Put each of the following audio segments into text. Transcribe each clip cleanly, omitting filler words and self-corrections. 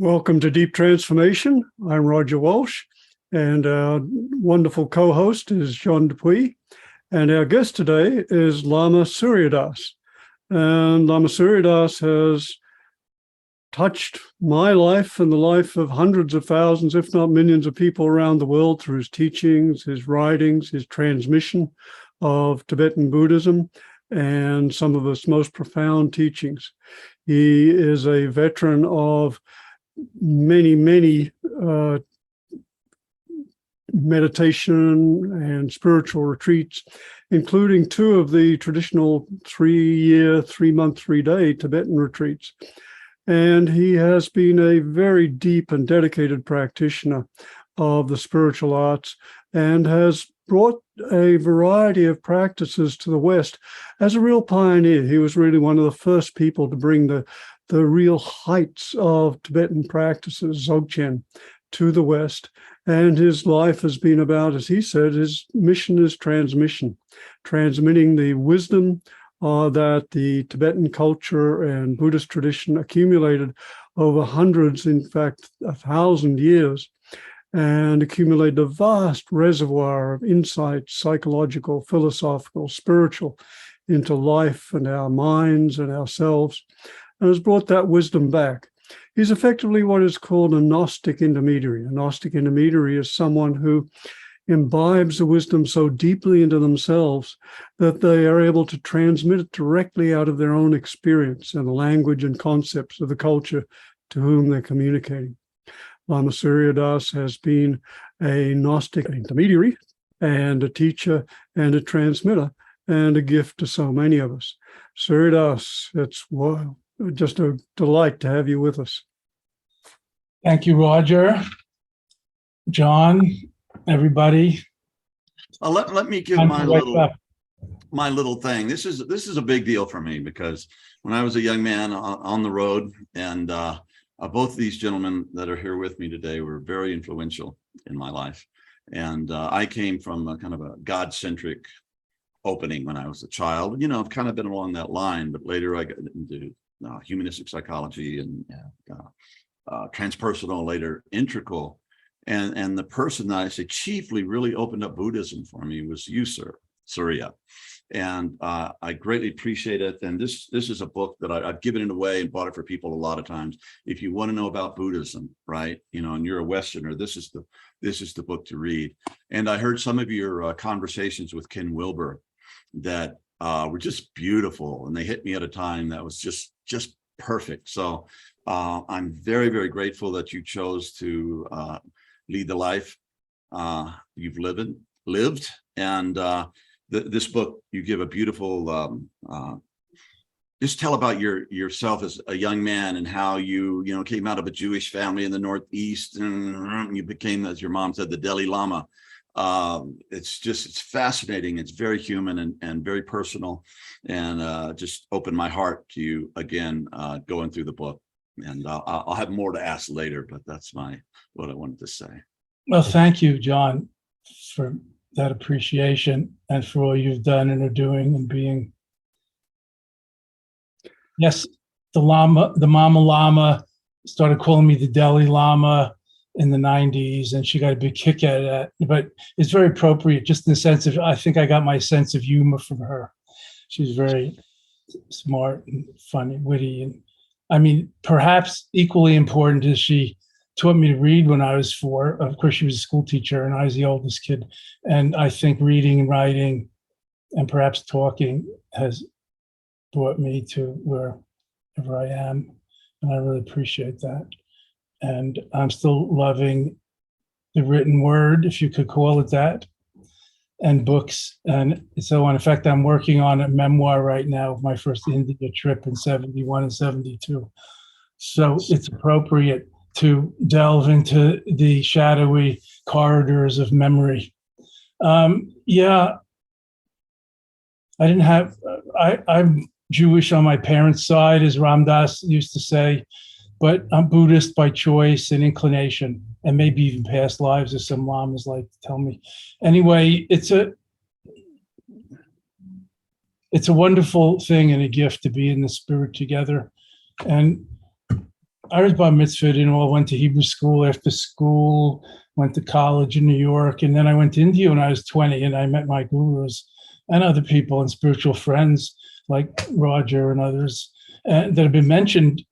Welcome to Deep Transformation. I'm Roger Walsh, and our wonderful co-host is John Dupuy. And our guest today is Lama Surya. And Lama Surya has touched my life and the life of hundreds of thousands, if not millions of people around the world through his teachings, his writings, his transmission of Tibetan Buddhism, and some of its most profound teachings. He is a veteran of many meditation and spiritual retreats, including two of the traditional 3-month, 3-day Tibetan retreats. And he has been a very deep and dedicated practitioner of the spiritual arts and has brought a variety of practices to the West as a real pioneer. He was really one of the first people to bring the real heights of Tibetan practices, Dzogchen, to the West. And his life has been about, as he said, his mission is transmission, transmitting the wisdom that the Tibetan culture and Buddhist tradition accumulated over hundreds, in fact, 1,000 years, and accumulated a vast reservoir of insight, psychological, philosophical, spiritual, into life and our minds and ourselves, and has brought that wisdom back. He's effectively what is called a Gnostic intermediary. A Gnostic intermediary is someone who imbibes the wisdom so deeply into themselves that they are able to transmit it directly out of their own experience and the language and concepts of the culture to whom they're communicating. Lama Surya has been a Gnostic intermediary and a teacher and a transmitter and a gift to so many of us. Surya, it's just a delight to have you with us. Thank you, Roger, John, everybody. Let me give my little thing. This is a big deal for me because when I was a young man on the road, and both of these gentlemen that are here with me today were very influential in my life. And I came from a kind of a God-centric opening when I was a child. You know, I've kind of been along that line, but later I got into humanistic psychology and transpersonal, later integral. And the person that I say chiefly really opened up Buddhism for me was you, Surya. And I greatly appreciate it. And this is a book that I've given it away and bought it for people a lot of times. If you want to know about Buddhism, right, and you're a Westerner, this is the book to read. And I heard some of your conversations with Ken Wilber that were just beautiful, and they hit me at a time that was just perfect. So I'm very, very grateful that you chose to lead the life you've lived. And this book, you give a beautiful, just tell about yourself as a young man and how you came out of a Jewish family in the Northeast and you became, as your mom said, the Dalai Lama. It's fascinating. It's very human and very personal, and just opened my heart to you again, going through the book. And I'll have more to ask later, but that's what I wanted to say. Well, thank you, John, for that appreciation and for all you've done and are doing and being. Yes, the Mama Lama started calling me the Dalai Lama in the 90s, and she got a big kick out of that. But it's very appropriate, just in the sense of, I think I got my sense of humor from her. She's very smart and funny, witty, and I mean, perhaps equally important is she taught me to read when I was 4. Of course, she was a school teacher and I was the oldest kid. And I think reading and writing and perhaps talking has brought me to wherever I am. And I really appreciate that. And I'm still loving the written word, if you could call it that, and books. And so on. In fact, I'm working on a memoir right now of my first India trip in 71 and 72. So it's appropriate to delve into the shadowy corridors of memory. Yeah, I'm Jewish on my parents' side, as Ram Dass used to say, but I'm Buddhist by choice and inclination, and maybe even past lives, as some lamas like to tell me. Anyway, it's a wonderful thing and a gift to be in the spirit together. And I was bar mitzvahed and all, went to Hebrew school after school, went to college in New York, and then I went to India when I was 20, and I met my gurus and other people and spiritual friends like Roger and others that have been mentioned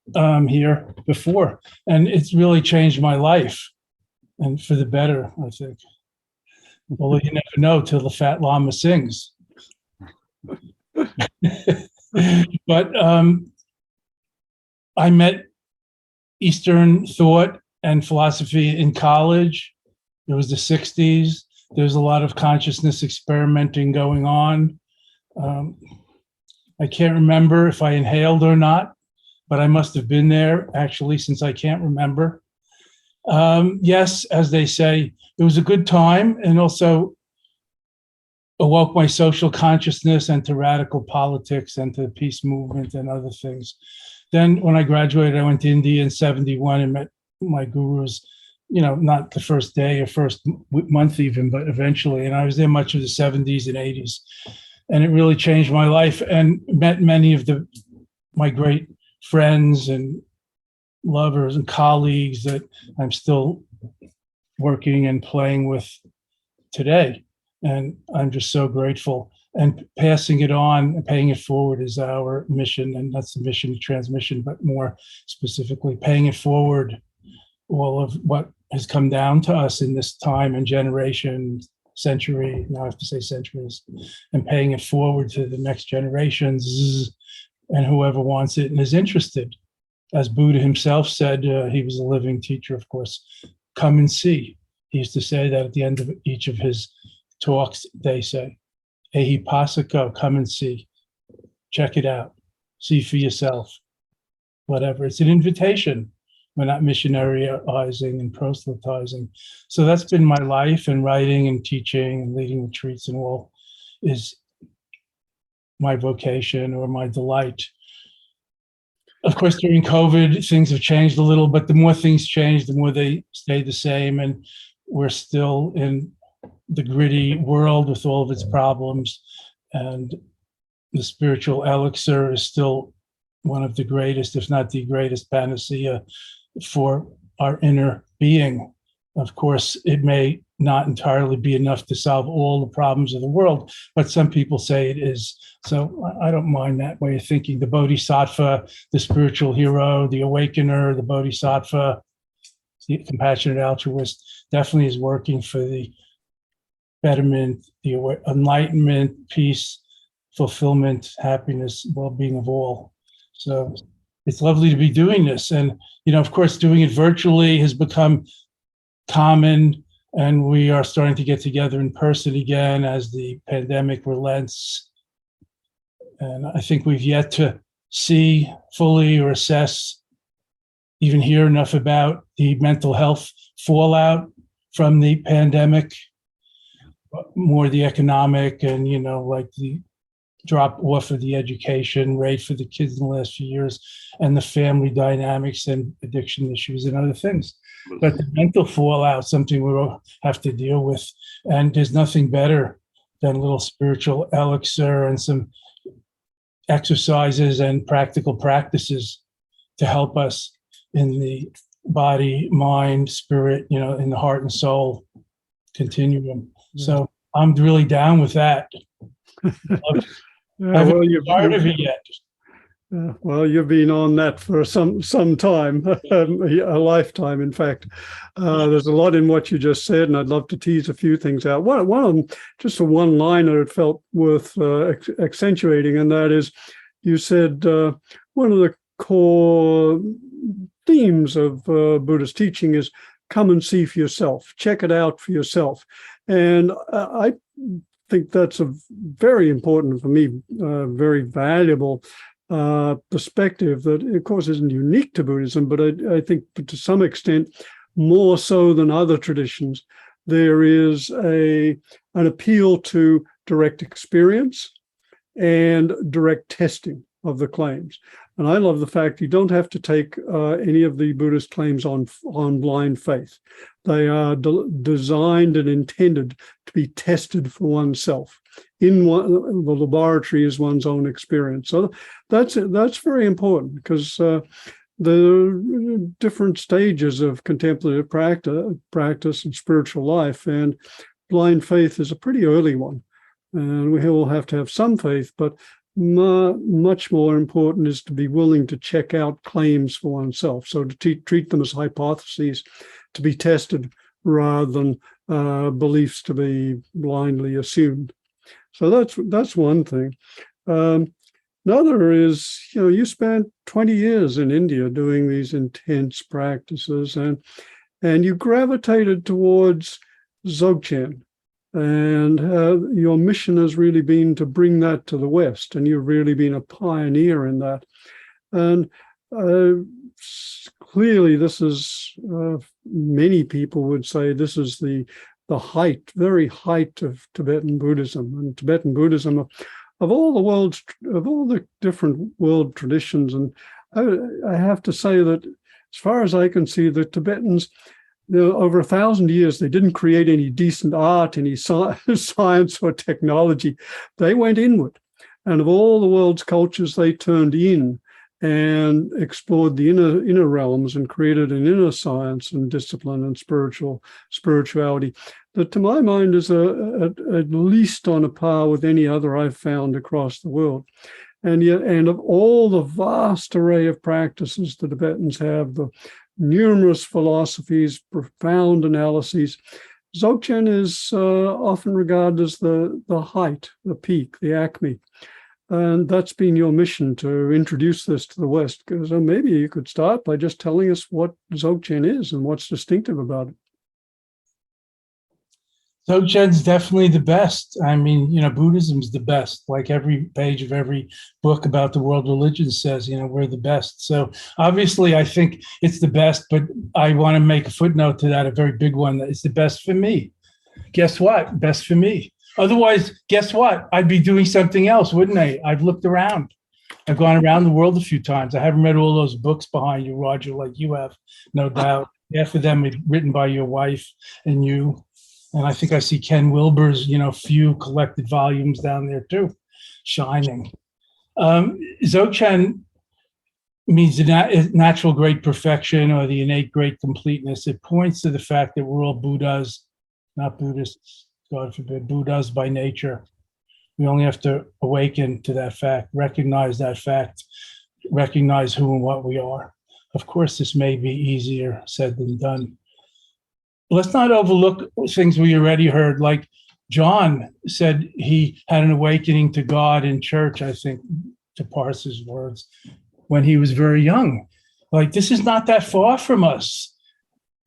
here before. And it's really changed my life, and for the better, I think. Although you never know till the fat llama sings. But I met Eastern thought and philosophy in college. It was the 60s. There's a lot of consciousness experimenting going on. I can't remember if I inhaled or not, but I must have been there actually, since I can't remember. Yes, as they say, it was a good time, and also awoke my social consciousness and to radical politics and to the peace movement and other things. Then when I graduated, I went to India in 71 and met my gurus, not the first day or first month even, but eventually. And I was there much of the 70s and 80s. And it really changed my life, and met many of my great friends and lovers and colleagues that I'm still working and playing with today. And I'm just so grateful. And passing it on and paying it forward is our mission. And that's the mission of transmission, but more specifically, paying it forward, all of what has come down to us in this time and generation, century, now I have to say centuries, and paying it forward to the next generations and whoever wants it and is interested. As Buddha himself said, he was a living teacher, of course, come and see. He used to say that at the end of each of his talks, they say, Ehi Pasako, come and see. Check it out. See for yourself. Whatever. It's an invitation. We're not missionaryizing and proselytizing. So that's been my life, and writing and teaching and leading retreats and all is my vocation or my delight. Of course, during COVID, things have changed a little, but the more things change, the more they stay the same. And we're still in the gritty world with all of its problems. And the spiritual elixir is still one of the greatest, if not the greatest panacea for our inner being. Of course, it may not entirely be enough to solve all the problems of the world, but some people say it is. So I don't mind that way of thinking. The bodhisattva, the spiritual hero, the awakener, the bodhisattva, the compassionate altruist, definitely is working for the betterment, the enlightenment, peace, fulfillment, happiness, well-being of all. So it's lovely to be doing this. And, of course, doing it virtually has become common, and we are starting to get together in person again as the pandemic relents. And I think we've yet to see fully or assess, even hear enough about the mental health fallout from the pandemic, more the economic and, like the drop off of the education rate for the kids in the last few years, and the family dynamics and addiction issues and other things. But the mental fallout, something we will have to deal with. And there's nothing better than a little spiritual elixir and some exercises and practical practices to help us in the body, mind, spirit, in the heart and soul continuum. So I'm really down with that. I haven't started of it yet. Well, you've been on that for some time, a lifetime, in fact. There's a lot in what you just said, and I'd love to tease a few things out. One of them, just a one-liner, it felt worth accentuating, and that is, you said one of the core themes of Buddhist teaching is come and see for yourself, check it out for yourself. And I think that's a very important, for me, very valuable perspective that, of course, isn't unique to Buddhism, but I think to some extent, more so than other traditions, there is an appeal to direct experience and direct testing of the claims. And I love the fact you don't have to take any of the Buddhist claims on blind faith. They are designed and intended to be tested for oneself. The laboratory is one's own experience. So that's very important, because the different stages of contemplative practice and spiritual life. And blind faith is a pretty early one. And we all have to have some faith, but much more important is to be willing to check out claims for oneself. So to treat them as hypotheses to be tested rather than beliefs to be blindly assumed. So that's one thing. Another is, you spent 20 years in India doing these intense practices, and you gravitated towards Dzogchen. And your mission has really been to bring that to the West, and you've really been a pioneer in that. And clearly, this is, many people would say, this is the very height of Tibetan Buddhism. And Tibetan Buddhism, of all the different world traditions, and I have to say that, as far as I can see, the Tibetans, over 1,000 years, they didn't create any decent art, any science or technology. They went inward. And of all the world's cultures, they turned in and explored the inner realms and created an inner science and discipline and spirituality that, to my mind, is at least on a par with any other I've found across the world. And yet, and of all the vast array of practices the Tibetans have, the numerous philosophies, profound analyses, Dzogchen is often regarded as the height, the peak, the acme. And that's been your mission, to introduce this to the West. Because maybe you could start by just telling us what Dzogchen is and what's distinctive about it. Dzogchen's definitely the best. I mean, Buddhism's the best. Like every page of every book about the world religion says, we're the best. So obviously, I think it's the best, but I want to make a footnote to that, a very big one, that it's the best for me. Guess what? Best for me. Otherwise, guess what? I'd be doing something else, wouldn't I? I've looked around. I've gone around the world a few times. I haven't read all those books behind you, Roger, like you have, no doubt. Half of them are written by your wife and you. And I think I see Ken Wilber's, few collected volumes down there too, shining. Dzogchen means the natural great perfection or the innate great completeness. It points to the fact that we're all Buddhas, not Buddhists, God forbid, Buddhas by nature. We only have to awaken to that fact, recognize who and what we are. Of course, this may be easier said than done. Let's not overlook things we already heard. Like John said, he had an awakening to God in church, I think, to parse his words, when he was very young. Like, this is not that far from us.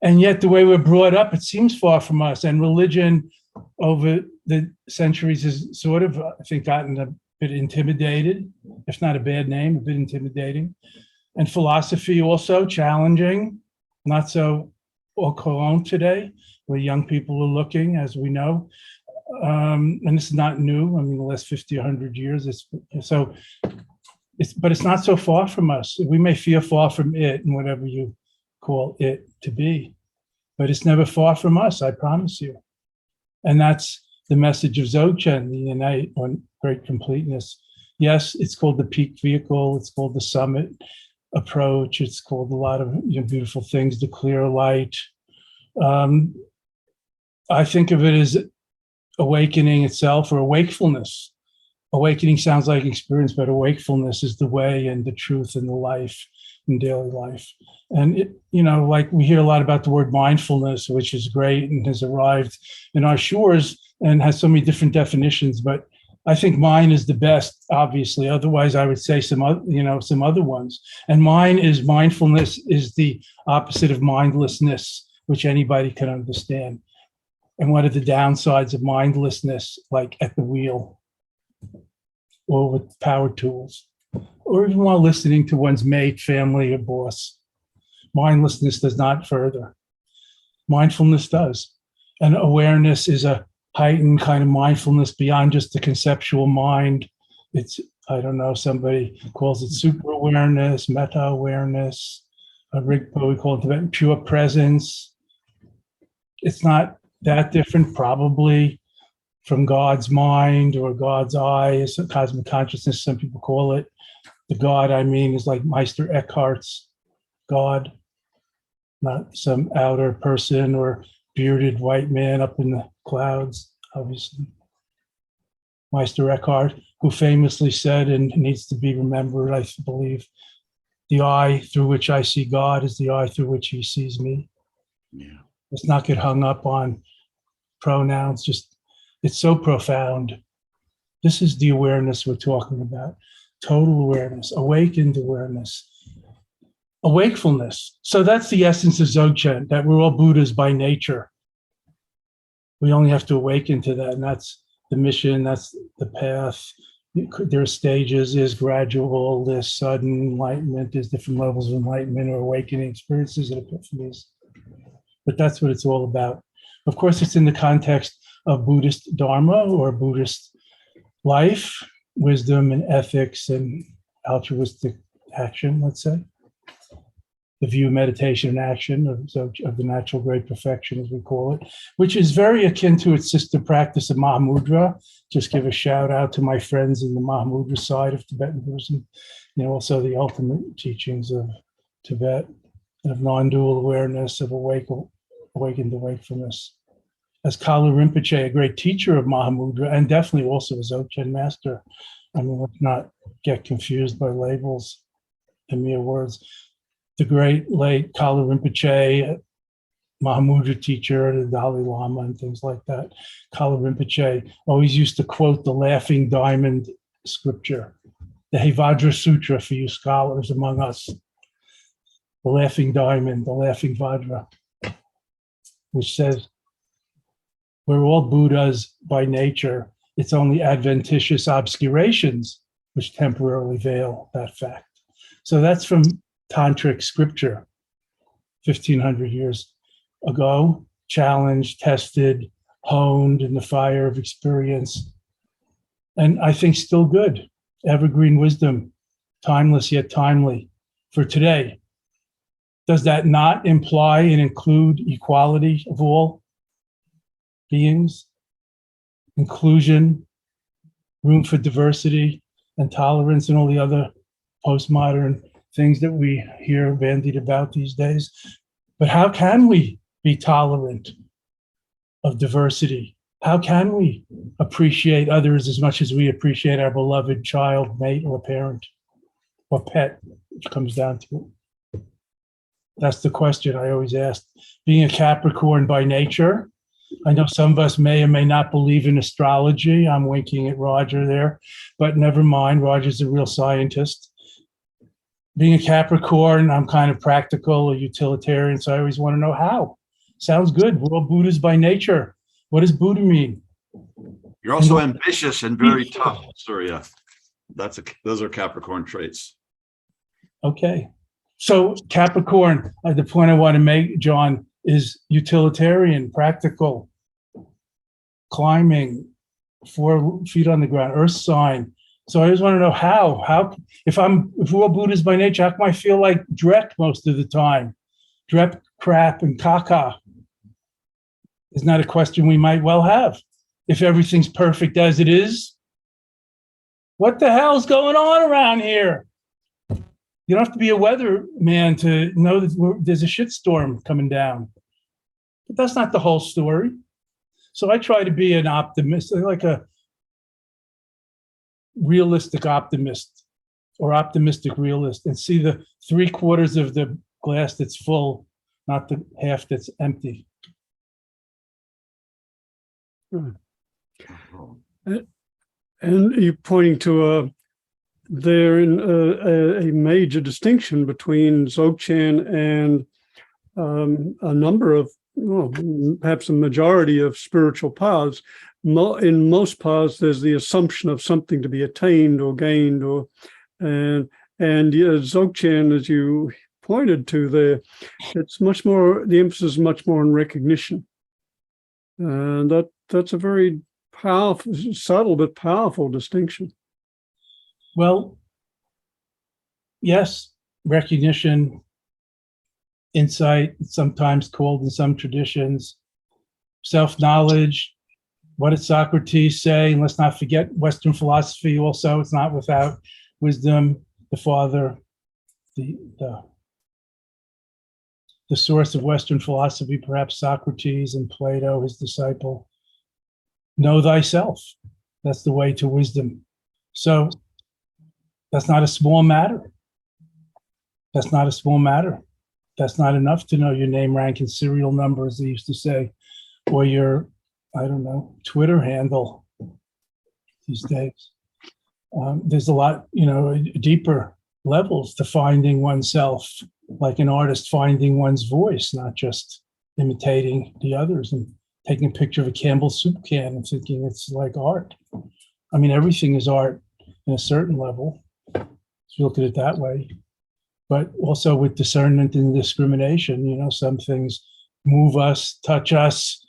And yet the way we're brought up, it seems far from us. And religion over the centuries has sort of, I think, gotten a bit intimidated, if not a bad name, a bit intimidating. And philosophy also challenging, not so au courant today, where young people are looking, as we know. And this is not new. I mean, the last 50, 100 years. But it's not so far from us. We may feel far from it and whatever you call it to be, but it's never far from us, I promise you. And that's the message of Dzogchen, the innate or great completeness. Yes, it's called the peak vehicle. It's called the summit approach. It's called a lot of beautiful things, the clear light. I think of it as awakening itself, or awakefulness. Awakening sounds like experience, but awakefulness is the way and the truth and the life in daily life. And it, like we hear a lot about the word mindfulness, which is great and has arrived in our shores and has so many different definitions, but I think mine is the best, obviously. Otherwise, I would say some other ones. And mindfulness is the opposite of mindlessness, which anybody can understand. And what are the downsides of mindlessness, like at the wheel or with power tools, or even while listening to one's mate, family, or boss? Mindlessness does not further. Mindfulness does. And awareness is a heightened kind of mindfulness beyond just the conceptual mind. It's, I don't know, somebody calls it super awareness, meta awareness, Rigpa, we call it pure presence. It's not that different, probably, from God's mind or God's eye, cosmic consciousness, some people call it. The God, I mean, is like Meister Eckhart's God, not some outer person or bearded white man up in the clouds, obviously. Meister Eckhart, who famously said, and needs to be remembered, I believe, the eye through which I see God is the eye through which he sees me. Yeah. Let's not get hung up on pronouns. Just, it's so profound. This is the awareness we're talking about. Total awareness, awakened awareness, awakefulness. So that's the essence of Dzogchen, that we're all Buddhas by nature. We only have to awaken to that, and that's the mission, that's the path. There are stages, there's gradual, there's sudden enlightenment, there's different levels of enlightenment or awakening experiences and epiphanies. But that's what it's all about. Of course, it's in the context of Buddhist dharma or Buddhist life, wisdom and ethics and altruistic action, let's say. The view, meditation, and action of the natural great perfection, as we call it, which is very akin to its sister practice of Mahamudra. Just give a shout out to my friends in the Mahamudra side of Tibetan Buddhism, also the ultimate teachings of Tibet, of non-dual awareness, of awakened wakefulness. As Kalu Rinpoche, a great teacher of Mahamudra, and definitely also a Dzogchen master. I mean, let's not get confused by labels and mere words. The great late Kalu Rinpoche, Mahamudra teacher, the Dalai Lama, and things like that. Kalu Rinpoche always used to quote the Laughing Diamond scripture, the Hevajra Sutra for you scholars among us. The Laughing Diamond, the Laughing Vajra, which says, we're all Buddhas by nature. It's only adventitious obscurations which temporarily veil that fact. So that's from Tantric scripture, 1500 years ago, challenged, tested, honed in the fire of experience. And I think still good. Evergreen wisdom, timeless yet timely for today. Does that not imply and include equality of all beings, inclusion, room for diversity and tolerance, and all the other postmodern things that we hear bandied about these days? But how can we be tolerant of diversity? How can we appreciate others as much as we appreciate our beloved child, mate, or parent, or pet, which comes down to it? That's the question I always ask. Being a Capricorn by nature, I know some of us may or may not believe in astrology. I'm winking at Roger there, but never mind. Roger's a real scientist. Being a Capricorn, I'm kind of practical, a utilitarian, so I always want to know how. Sounds good. We're all Buddhas by nature. What does Buddha mean? You're also ambitious and very tough, Surya. Those are Capricorn traits. Okay. So Capricorn, the point I want to make, John, is utilitarian, practical, climbing, 4 feet on the ground, earth sign. So I just want to know how if we're all Buddhas by nature, how come I feel like Drek most of the time? Drek, crap, and caca. Isn't that a question we might well have? If everything's perfect as it is, what the hell's going on around here? You don't have to be a weatherman to know that there's a shitstorm coming down. But that's not the whole story. So I try to be an optimist, like a realistic optimist or optimistic realist, and see the 3/4 of the glass that's full, not the half that's empty. And you're pointing to a major distinction between Dzogchen and a number of, perhaps a majority of spiritual paths. In most paths, there's the assumption of something to be attained or gained, and Dzogchen, as you pointed to there, it's much more, the emphasis is much more on recognition, and that's a very powerful, subtle but powerful distinction. Well, yes, recognition, insight, sometimes called in some traditions, self-knowledge. What did Socrates say? And let's not forget Western philosophy also. It's not without wisdom, the father, the the source of Western philosophy, perhaps Socrates and Plato, his disciple. Know thyself. That's the way to wisdom. So that's not a small matter. That's not a small matter. That's not enough to know your name, rank, and serial number, as they used to say, or your, I don't know, Twitter handle these days. There's a lot, deeper levels to finding oneself, like an artist finding one's voice, not just imitating the others and taking a picture of a Campbell's soup can and thinking it's like art. I mean, everything is art in a certain level, if you look at it that way. But also with discernment and discrimination, some things move us, touch us,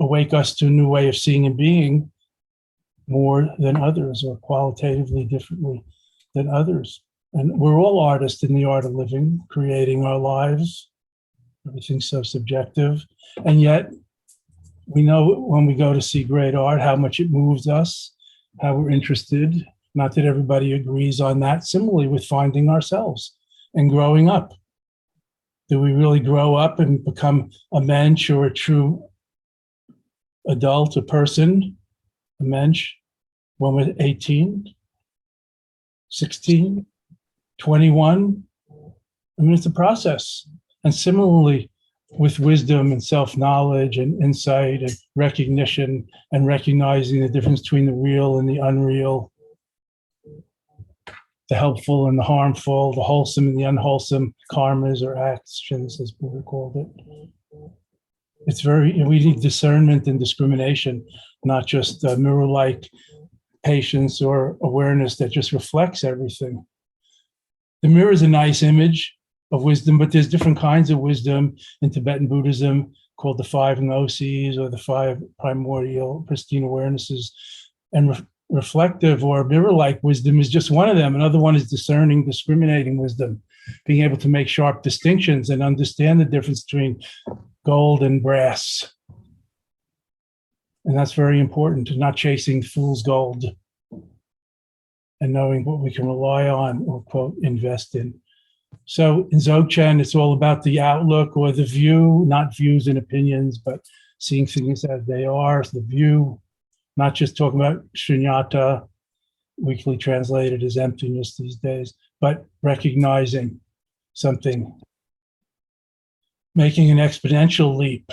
awake us to a new way of seeing and being more than others, or qualitatively differently than others. And we're all artists in the art of living, creating our lives. Everything's so subjective. And yet we know when we go to see great art, how much it moves us, how we're interested. Not that everybody agrees on that. Similarly with finding ourselves and growing up. Do we really grow up and become a mensch or a true adult, a person, a mensch, when we're 18, 16, 21? I mean, it's a process. And similarly, with wisdom and self-knowledge and insight and recognition and recognizing the difference between the real and the unreal, the helpful and the harmful, the wholesome and the unwholesome karmas or actions, as Buddha called it. We need discernment and discrimination, not just mirror-like patience or awareness that just reflects everything. The mirror is a nice image of wisdom, but there's different kinds of wisdom in Tibetan Buddhism called the 5 gnosis or the 5 primordial pristine awarenesses. And reflective or mirror-like wisdom is just one of them. Another one is discerning, discriminating wisdom, being able to make sharp distinctions and understand the difference between gold and brass. And that's very important, to not chasing fool's gold and knowing what we can rely on or, quote, invest in. So in Dzogchen, it's all about the outlook or the view, not views and opinions, but seeing things as they are, the view, not just talking about shunyata, weakly translated as emptiness these days, but recognizing something, making an exponential leap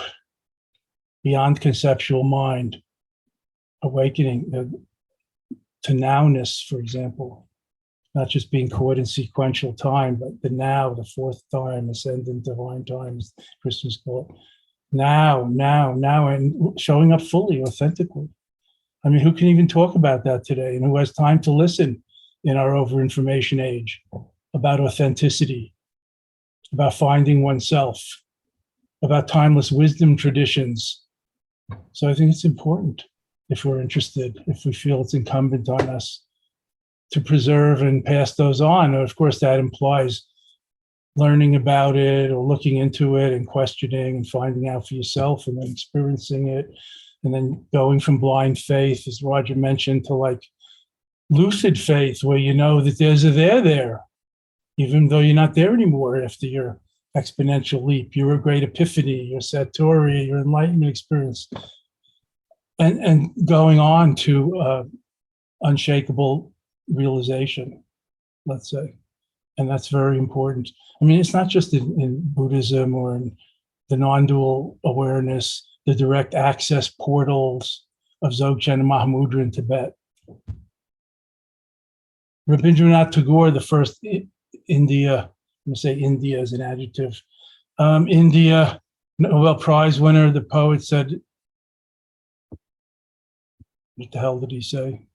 beyond conceptual mind, awakening to nowness, for example, not just being caught in sequential time, but the now, the fourth time, ascendant divine time, as Christians call it. Now, and showing up fully, authentically. I mean, who can even talk about that today? And who has time to listen in our over-information age about authenticity, about finding oneself, about timeless wisdom traditions? So I think it's important, if we're interested, if we feel it's incumbent on us to preserve and pass those on. And of course, that implies learning about it or looking into it and questioning and finding out for yourself and then experiencing it. And then going from blind faith, as Roger mentioned, to like lucid faith, where you know that there's a there, even though you're not there anymore after your exponential leap, your great epiphany, your satori, your enlightenment experience, and going on to unshakable realization, let's say. And that's very important. I mean, it's not just in Buddhism or in the non-dual awareness, the direct access portals of Dzogchen and Mahamudra in Tibet. Rabindranath Tagore, the first India, I'm going to say India as an adjective, India Nobel Prize winner, the poet said, what the hell did he say?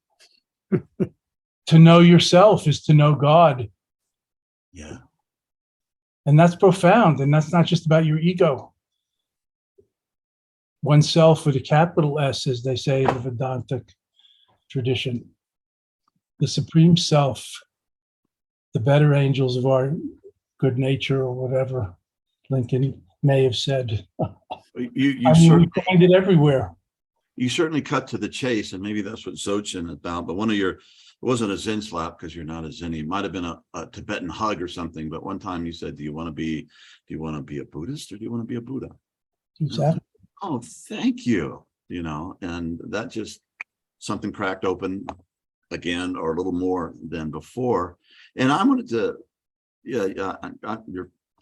To know yourself is to know God. Yeah. And that's profound. And that's not just about your ego. Oneself with a capital S, as they say in the Vedantic tradition. The supreme self, the better angels of our good nature or whatever Lincoln may have said. We find it everywhere. You certainly cut to the chase, and maybe that's what Dzogchen is about. But one of your wasn't a Zen slap because you're not a Zenny. It might have been a Tibetan hug or something. But one time you said, do you want to be a Buddhist or do you want to be a Buddha? Exactly. Oh, thank you. And that just something cracked open again, or a little more than before. And I wanted to,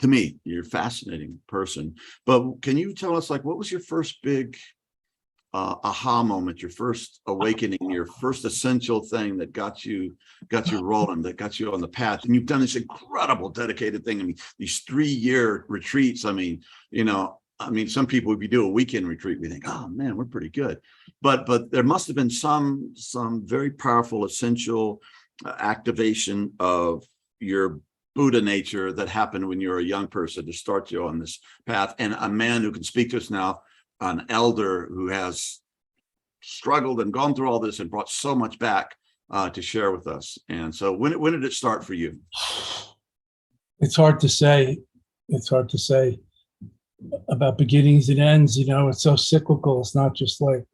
to me, you're a fascinating person. But can you tell us, like, what was your first big aha moment, your first awakening, your first essential thing that got you rolling, that got you on the path? And you've done this incredible dedicated thing. I mean, these 3-year retreats. I mean, some people, if you do a weekend retreat, we think, oh man, we're pretty good. But there must have been some very powerful, essential activation of your Buddha nature that happened when you were a young person to start you on this path. And a man who can speak to us now, an elder who has struggled and gone through all this and brought so much back to share with us. And so when did it start for you? It's hard to say. It's hard to say about beginnings and ends. It's so cyclical. It's not just like,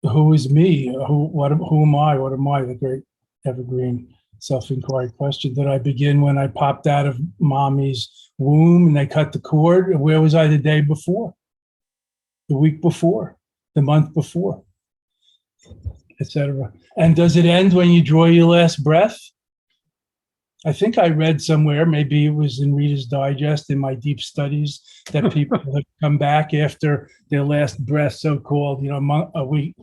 who is me? Who am I? What am I? The great evergreen self-inquiry question. Did I begin when I popped out of mommy's womb and they cut the cord? Where was I the day before, the week before, the month before, etc.? And does it end when you draw your last breath? I think I read somewhere, maybe it was in Reader's Digest in my deep studies, that people have come back after their last breath, so-called, a week.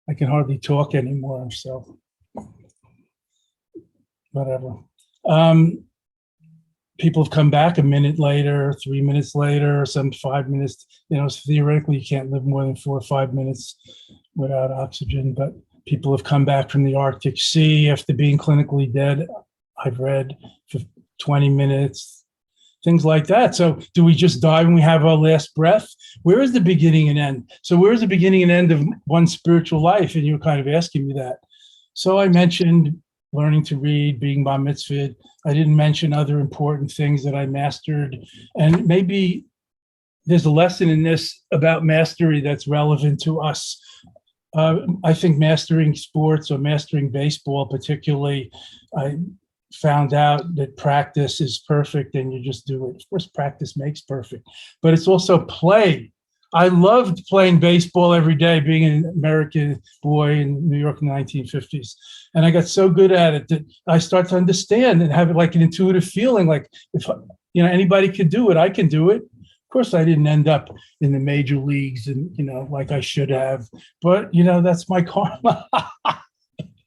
I can hardly talk anymore, so whatever. People have come back a minute later, 3 minutes later, some 5 minutes. Theoretically, you can't live more than 4 or 5 minutes without oxygen, but people have come back from the Arctic Sea after being clinically dead, I've read, for 20 minutes, things like that. So do we just die when we have our last breath? Where is the beginning and end? So where is the beginning and end of one's spiritual life? And you were kind of asking me that. So I mentioned learning to read, being bar mitzvahed. I didn't mention other important things that I mastered. And maybe there's a lesson in this about mastery that's relevant to us. I think mastering sports, or mastering baseball particularly, I found out that practice is perfect and you just do it. Of course, practice makes perfect, but it's also play. I loved playing baseball every day, being an American boy in New York in the 1950s. And I got so good at it that I start to understand and have it like an intuitive feeling, like if anybody could do it, I can do it. Of course, I didn't end up in the major leagues and, like I should have, but, that's my karma.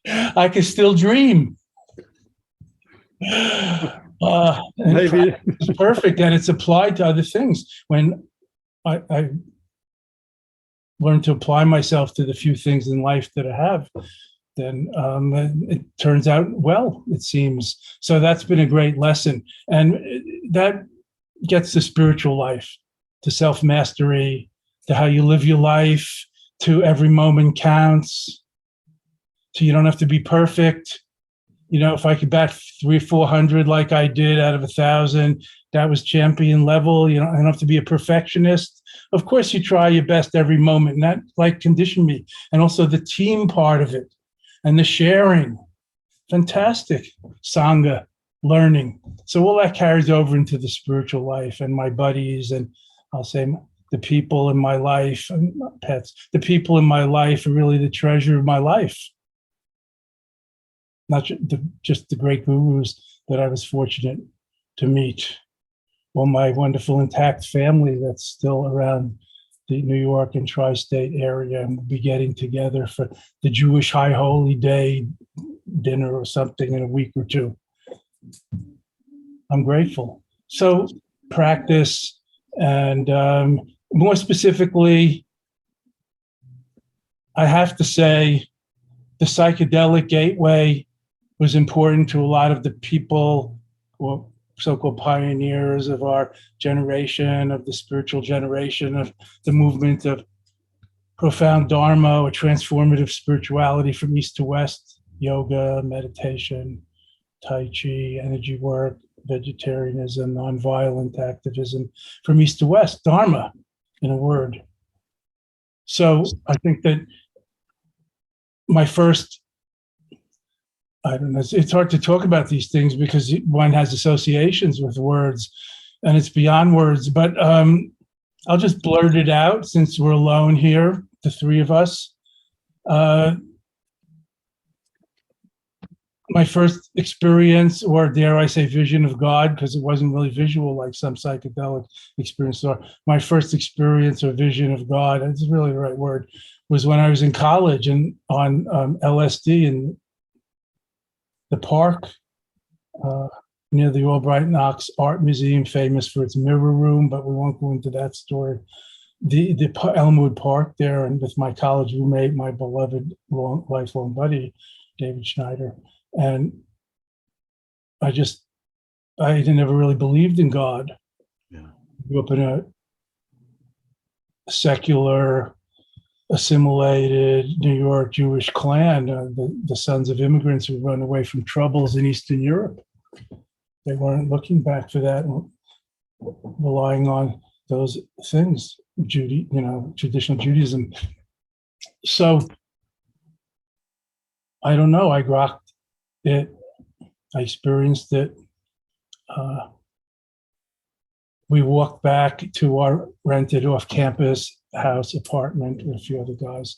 I can still dream. Maybe it's perfect, and it's applied to other things. When I learned to apply myself to the few things in life that I have, then it turns out well, it seems. So that's been a great lesson. And that gets to spiritual life, to self-mastery, to how you live your life, to every moment counts, to you don't have to be perfect. If I could bat 300 or 400 like I did out of 1,000, that was champion level. I don't have to be a perfectionist. Of course, you try your best every moment, and that conditioned me. And also the team part of it and the sharing. Fantastic. Sangha, learning. So all that carries over into the spiritual life, and my buddies, and I'll say the people in my life, and not pets, the people in my life are really the treasure of my life. Not just the great gurus that I was fortunate to meet, or my wonderful intact family that's still around the New York and tri-state area, and we'll be getting together for the Jewish High Holy Day dinner or something in a week or two. I'm grateful. So practice, and more specifically, I have to say the psychedelic gateway was important to a lot of the people, or so-called pioneers of our generation, of the spiritual generation, of the movement of profound dharma or transformative spirituality from east to west, yoga, meditation, tai chi, energy work, vegetarianism, nonviolent activism, from east to west, dharma, in a word. So I think that my first, I don't know, it's hard to talk about these things because one has associations with words and it's beyond words, but I'll just blurt it out since we're alone here, the three of us. My first experience, or dare I say vision of God, because it wasn't really visual like some psychedelic experience are. My first experience or vision of God, and it's really the right word, was when I was in college and on LSD in the park near the Albright Knox Art Museum, famous for its mirror room, but we won't go into that story. The Elmwood Park there, and with my college roommate, my beloved lifelong buddy, David Schneider. And I never really believed in God. Yeah. I grew up in a secular, assimilated New York Jewish clan, the sons of immigrants who run away from troubles in Eastern Europe. They weren't looking back for that, relying on those things, traditional Judaism. So I don't know, I grokked it, I experienced it. We walked back to our rented off-campus house apartment with a few other guys.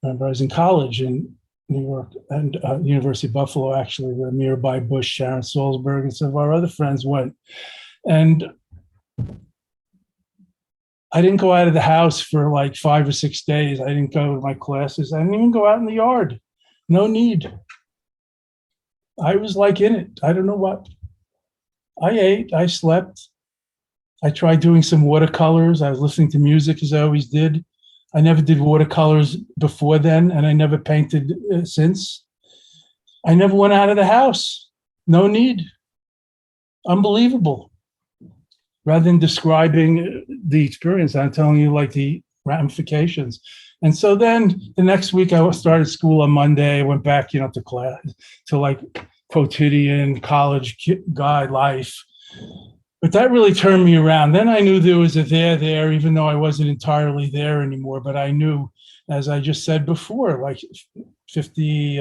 Remember, I was in college in New York and University of Buffalo, actually, where nearby Bush, Sharon Salzberg, and some of our other friends went. And I didn't go out of the house for like 5 or 6 days. I didn't go to my classes. I didn't even go out in the yard. No need. I was like in it. I don't know what. I ate, I slept. I tried doing some watercolors. I was listening to music as I always did. I never did watercolors before then, and I never painted since. I never went out of the house. No need. Unbelievable. Rather than describing the experience, I'm telling you like the ramifications. And so then the next week I started school on Monday. I went back, to class, to like quotidian college guy life. But that really turned me around. Then I knew there was a there, even though I wasn't entirely there anymore. But I knew, as I just said before, like 50,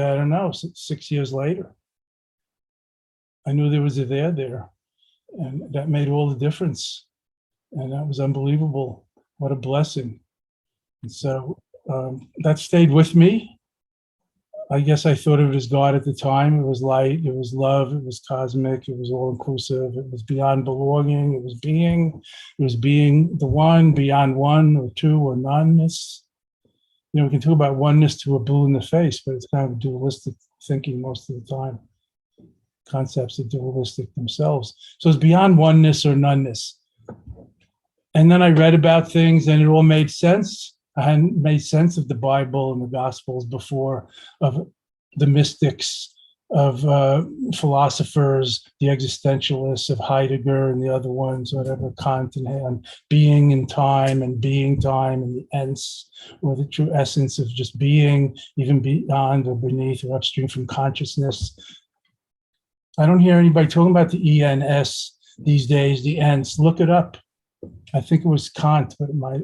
6 years later, I knew there was a there. And that made all the difference. And that was unbelievable. What a blessing. And so that stayed with me. I guess I thought of it as God at the time. It was light, it was love, it was cosmic, it was all inclusive, it was beyond belonging, it was being the one, beyond one or two or noneness. We can talk about oneness to a blue in the face, but it's kind of dualistic thinking most of the time. Concepts are dualistic themselves. So it's beyond oneness or noneness. And then I read about things and it all made sense. I hadn't made sense of the Bible and the Gospels before, of the mystics, of philosophers, the existentialists of Heidegger and the other ones, whatever, Kant and being in time and being time and the ens, or the true essence of just being, even beyond or beneath or upstream from consciousness. I don't hear anybody talking about the ENS these days, the ens. Look it up. I think it was Kant, but it might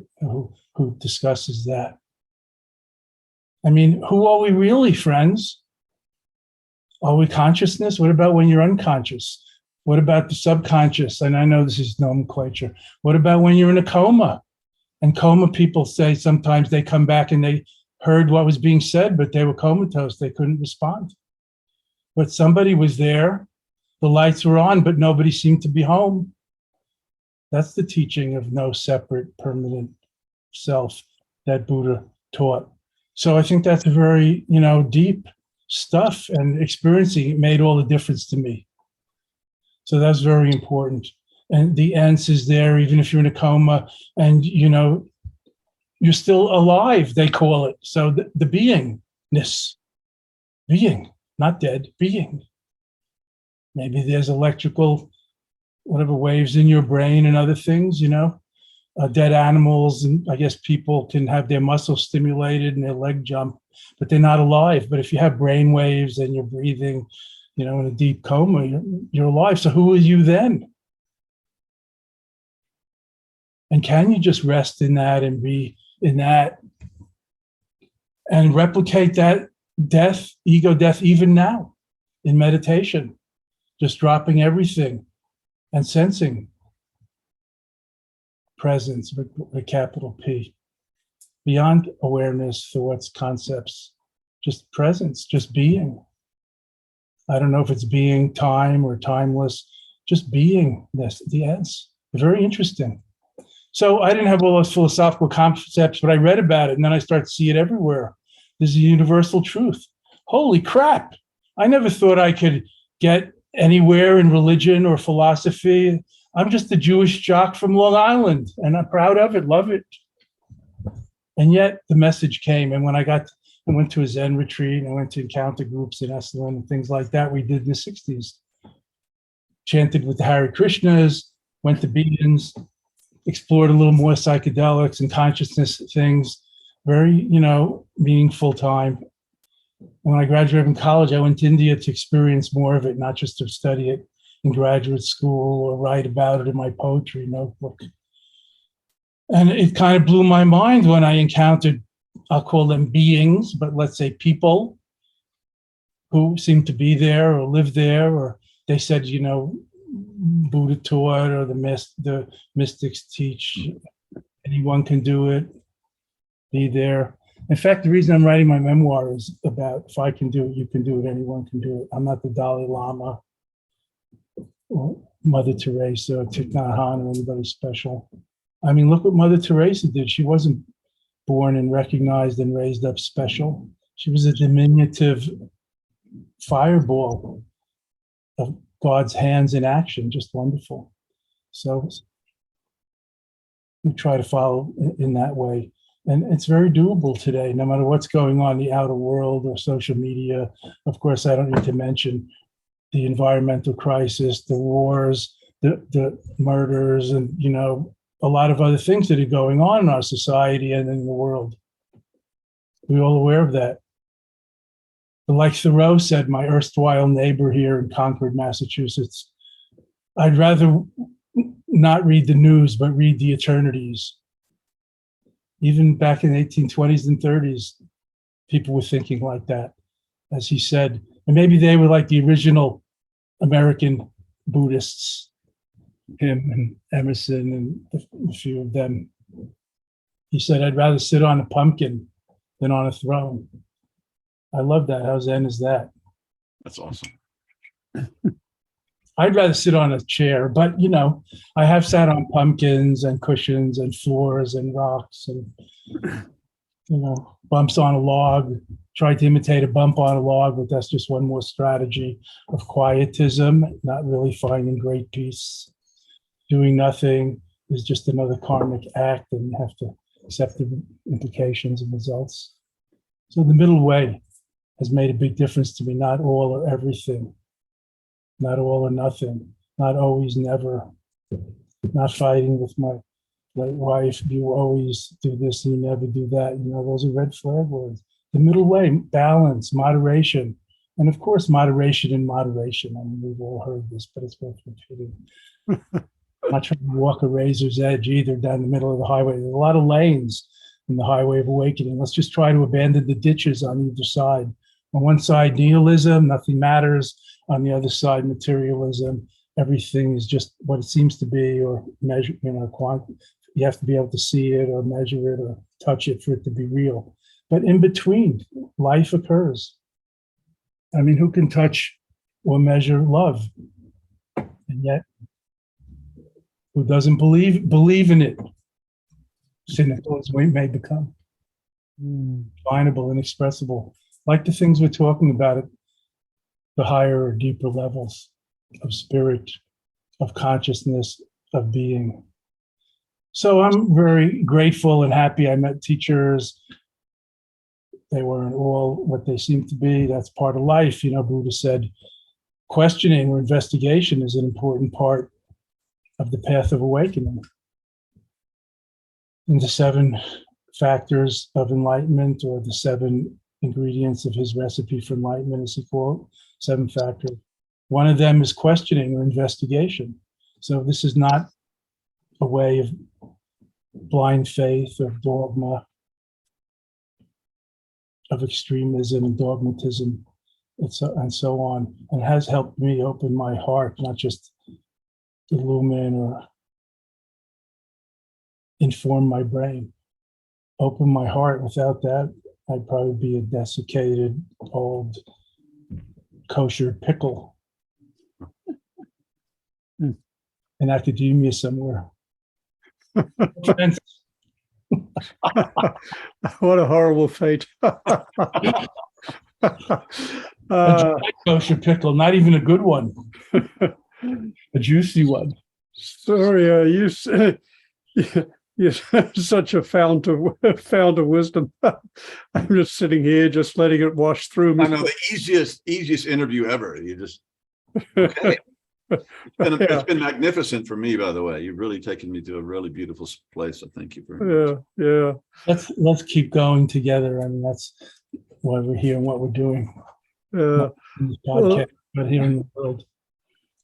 who discusses that. I mean, who are we really, friends? Are we consciousness? What about when you're unconscious? What about the subconscious? And I know this is nomenclature. What about when you're in a coma? And coma people say sometimes they come back and they heard what was being said, but they were comatose. They couldn't respond. But somebody was there. The lights were on, but nobody seemed to be home. That's the teaching of no separate permanent self that Buddha taught. So I think that's a very, deep stuff, and experiencing it made all the difference to me. So that's very important. And the ens is there, even if you're in a coma and, you're still alive, they call it. So the beingness, being, not dead, being. Maybe there's electrical, whatever, waves in your brain and other things, dead animals, and I guess people can have their muscles stimulated and their leg jump, but they're not alive. But if you have brain waves and you're breathing, in a deep coma, you're alive. So who are you then? And can you just rest in that and be in that and replicate that death, ego death, even now in meditation, just dropping everything and sensing presence with a capital P, beyond awareness, thoughts, concepts, just presence, just being. I don't know if it's being time or timeless, just beingness, the ends. Very interesting. So I didn't have all those philosophical concepts, but I read about it and then I started to see it everywhere. This is a universal truth. Holy crap. I never thought I could get anywhere in religion or philosophy. I'm just a Jewish jock from Long Island and I'm proud of it, love it. And yet the message came. And when I went to a Zen retreat, I went to encounter groups in Esalen and things like that we did in the 60s. Chanted with the Hare Krishnas, went to beings, explored a little more psychedelics and consciousness things, very, meaningful time. When I graduated from college, I went to India to experience more of it, not just to study it in graduate school or write about it in my poetry notebook. And it kind of blew my mind when I encountered, I'll call them beings, but let's say people who seemed to be there or live there, or they said, Buddha taught or the mystics teach, anyone can do it, be there. In fact, the reason I'm writing my memoir is about if I can do it, you can do it, anyone can do it. I'm not the Dalai Lama or Mother Teresa or Thich Nhat Hanh or anybody special. I mean, look what Mother Teresa did. She wasn't born and recognized and raised up special. She was a diminutive fireball of God's hands in action, just wonderful. So we try to follow in that way. And it's very doable today, no matter what's going on in the outer world or social media. Of course, I don't need to mention the environmental crisis, the wars, the murders, and, a lot of other things that are going on in our society and in the world. We're all aware of that. But like Thoreau said, my erstwhile neighbor here in Concord, Massachusetts, I'd rather not read the news, but read the eternities. Even back in the 1820s and 30s, people were thinking like that, as he said. And maybe they were like the original American Buddhists, him and Emerson and a few of them. He said, I'd rather sit on a pumpkin than on a throne. I love that. How zen is that? That's awesome. I'd rather sit on a chair, but I have sat on pumpkins and cushions and floors and rocks and, bumps on a log, tried to imitate a bump on a log, but that's just one more strategy of quietism, not really finding great peace. Doing nothing is just another karmic act and you have to accept the implications and results. So the middle way has made a big difference to me, not all or everything. Not all or nothing, not always, never, not fighting with my late wife. You always do this and you never do that. Those are red flag words. The middle way, balance, moderation. And of course, moderation in moderation. I mean, we've all heard this, but it's worth repeating. I'm not trying to walk a razor's edge either down the middle of the highway. There's a lot of lanes in the highway of awakening. Let's just try to abandon the ditches on either side. On one side, nihilism, nothing matters. On the other side, materialism, everything is just what it seems to be, or measure, you have to be able to see it or measure it or touch it for it to be real. But in between, life occurs. I mean, who can touch or measure love? And yet, who doesn't believe in it? Cynical as we may become. Definable, inexpressible. Like the things we're talking about at the higher or deeper levels of spirit, of consciousness, of being. So I'm very grateful and happy I met teachers. They weren't all what they seem to be. That's part of life. Buddha said, questioning or investigation is an important part of the path of awakening. And the 7 factors of enlightenment, or the 7 ingredients of his recipe for enlightenment, as he called it, 7 factors. One of them is questioning or investigation. So this is not a way of blind faith or dogma. of extremism and dogmatism and so on, and has helped me open my heart, not just illumine or inform my brain. Open my heart. Without that, I'd probably be a desiccated, old, kosher pickle in academia somewhere. What a horrible fate. A kosher pickle, not even a good one, a juicy one. Sorry, you're such a fount of wisdom. I'm just sitting here, just letting it wash through me. I know, the easiest interview ever. You just, okay. It's been magnificent for me, by the way. You've really taken me to a really beautiful place. So thank you very much. Yeah. Let's keep going together. I mean, that's why we're here and what we're doing. Not in this podcast, but here in the world.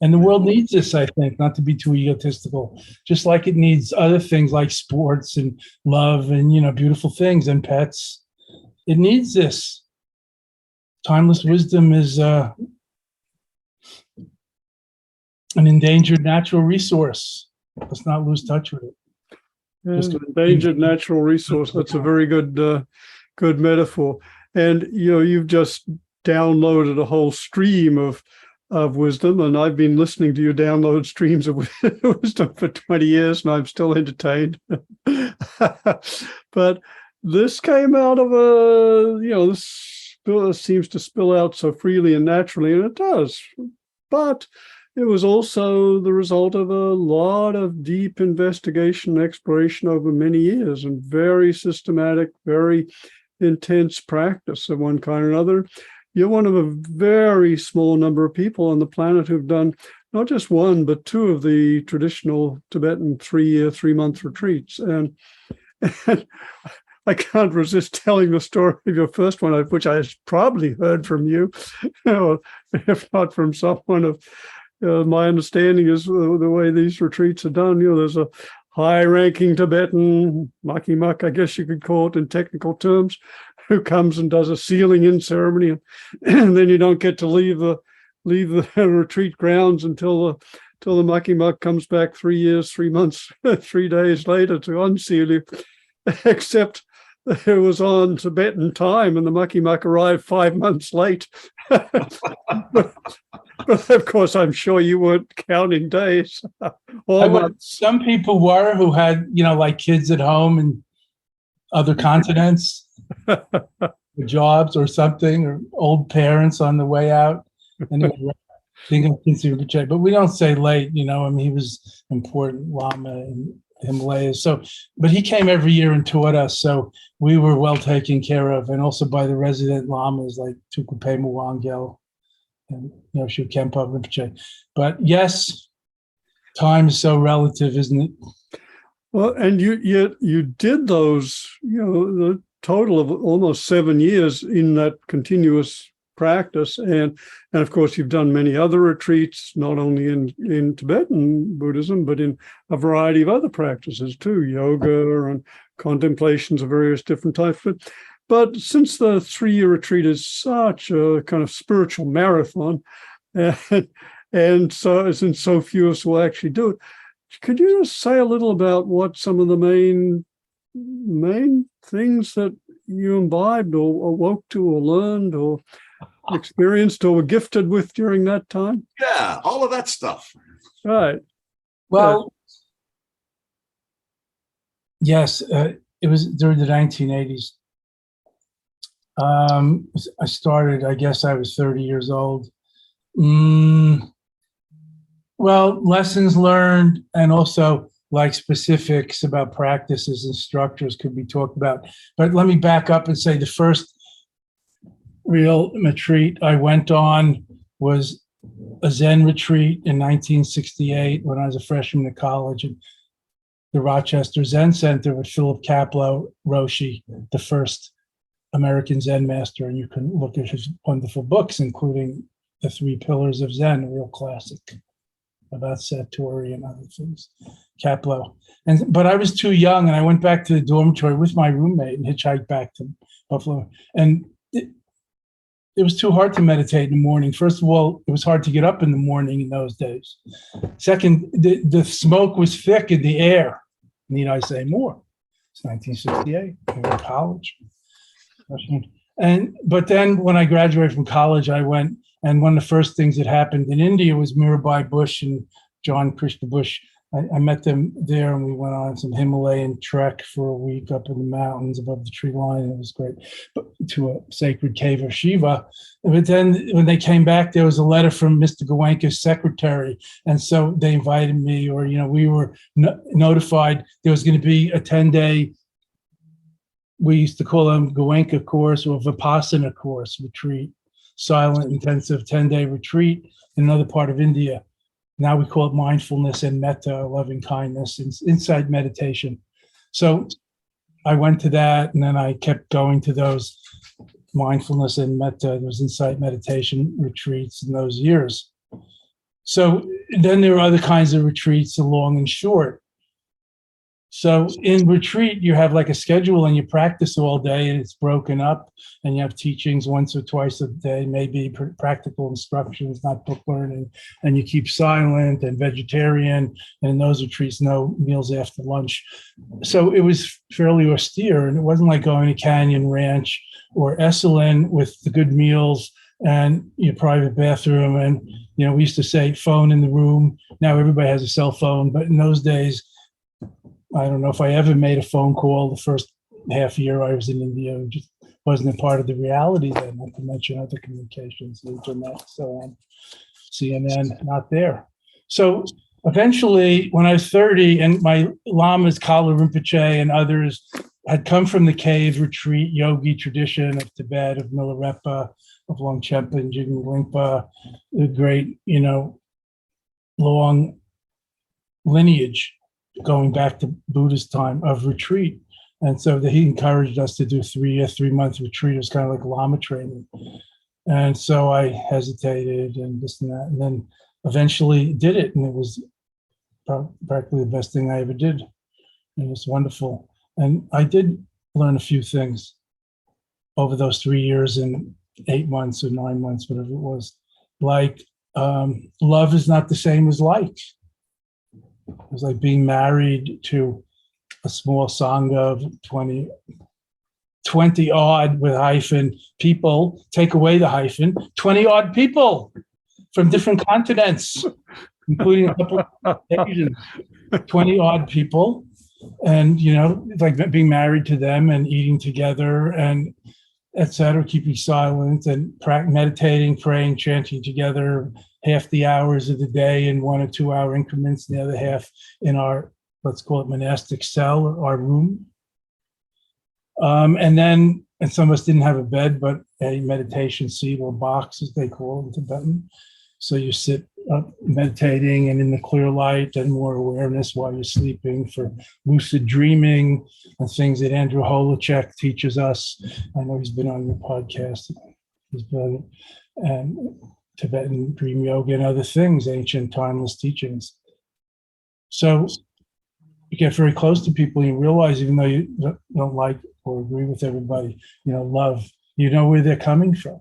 And the world needs this, I think, not to be too egotistical, just like it needs other things like sports and love and, beautiful things and pets. It needs this. Timeless wisdom is an endangered natural resource. Let's not lose touch with it. Just an endangered natural resource. That's a very good metaphor. And, you've just downloaded a whole stream of wisdom, and I've been listening to you download streams of wisdom for 20 years, and I'm still entertained. But this came out of this seems to spill out so freely and naturally, and it does. But it was also the result of a lot of deep investigation and exploration over many years, and very systematic, very intense practice of one kind or another. You're one of a very small number of people on the planet who've done not just one, but two of the traditional Tibetan 3-year, 3-month retreats. And I can't resist telling the story of your first one, which I probably heard from you, if not from someone of my understanding is the way these retreats are done. There's a high-ranking Tibetan, Maki, I guess you could call it in technical terms, who comes and does a sealing in ceremony, and then you don't get to leave the retreat grounds until the Maki comes back 3 years, 3 months, 3 days later to unseal you. Except it was on Tibetan time, and the Maki arrived 5 months late. But of course, I'm sure you weren't counting days. Some people were who had, like kids at home in other continents, jobs or something, or old parents on the way out. And but we don't say late, he was important Lama in Himalayas. So, but he came every year and taught us. So we were well taken care of, and also by the resident Lamas like Tukupe Mwangel and Shu Kempa Rinpoche. But yes, time is so relative, isn't it? Well, and you did those, the total of almost 7 years in that continuous practice, and of course you've done many other retreats, not only in Tibetan Buddhism, but in a variety of other practices too, yoga and contemplations of various different types. But since the 3-year retreat is such a kind of spiritual marathon, and so since so few of us will actually do it, could you just say a little about what some of the main things that you imbibed or awoke to or learned or experienced or were gifted with during that time? Yeah, all of that stuff. Right. Well, yes, it was during the 1980s. I started, I guess I was 30 years old. Well, lessons learned and also like specifics about practices and structures could be talked about. But let me back up and say the first real retreat I went on was a Zen retreat in 1968 when I was a freshman in college at the Rochester Zen Center with Philip Kapleau Roshi, the first American Zen master. And you can look at his wonderful books, including The 3 Pillars of Zen, a real classic about Satori and other things, Kapleau. But I was too young, and I went back to the dormitory with my roommate and hitchhiked back to Buffalo. And it was too hard to meditate in the morning. First of all, it was hard to get up in the morning in those days. Second, the smoke was thick in the air. Need I say more? It's 1968. I was in college. But then when I graduated from college, I went, and one of the first things that happened in India was Mirabai Bush and John Krishna Bush. I met them there, and we went on some Himalayan trek for a week up in the mountains above the tree line. It was great, but to a sacred cave of Shiva. But then when they came back, there was a letter from Mr. Goenka's secretary, and so they invited me, or we were notified there was going to be a 10-day. We used to call them Goenka course or Vipassana course retreat, silent, intensive 10-day retreat in another part of India. Now we call it mindfulness and metta, loving kindness, insight meditation. So I went to that, and then I kept going to those mindfulness and metta, those insight meditation retreats in those years. So then there were other kinds of retreats, the long and short. So in retreat, you have like a schedule and you practice all day, and it's broken up, and you have teachings once or twice a day, maybe practical instructions, not book learning, and you keep silent and vegetarian, and in those retreats, no meals after lunch. So it was fairly austere, and it wasn't like going to Canyon Ranch or Esalen with the good meals and your private bathroom. And, we used to say phone in the room. Now everybody has a cell phone, but in those days, I don't know if I ever made a phone call the first half year I was in India. It just wasn't a part of the reality then, not to mention other communications, the internet, so on. CNN, not there. So eventually, when I was 30, and my lamas, Kala Rinpoche and others, had come from the cave retreat yogi tradition of Tibet, of Milarepa, of Longchenpa and Jigme Lingpa, the great, long lineage going back to Buddha's time of retreat. And so he encouraged us to do 3-month retreat. It was kind of like Lama training. And so I hesitated and this and that, and then eventually did it. And it was practically the best thing I ever did. And it was wonderful. And I did learn a few things over those 3 years and 8 months or 9 months, whatever it was. Like, love is not the same as like. It was like being married to a small sangha of 20 odd with hyphen people, take away the hyphen, 20 odd people from different continents, including a couple of Asians, 20 odd people. And, like being married to them and eating together and et cetera, keeping silent and meditating, praying, chanting together half the hours of the day in 1 or 2 hour increments, and the other half in our, let's call it monastic cell, our room. And some of us didn't have a bed, but a meditation seat or box, as they call it in Tibetan. So you sit up meditating and in the clear light and more awareness while you're sleeping for lucid dreaming and things that Andrew Holacek teaches us. I know he's been on your podcast. He's brilliant. And Tibetan dream yoga and other things, ancient timeless teachings. So you get very close to people, and you realize, even though you don't like or agree with everybody, love, where they're coming from.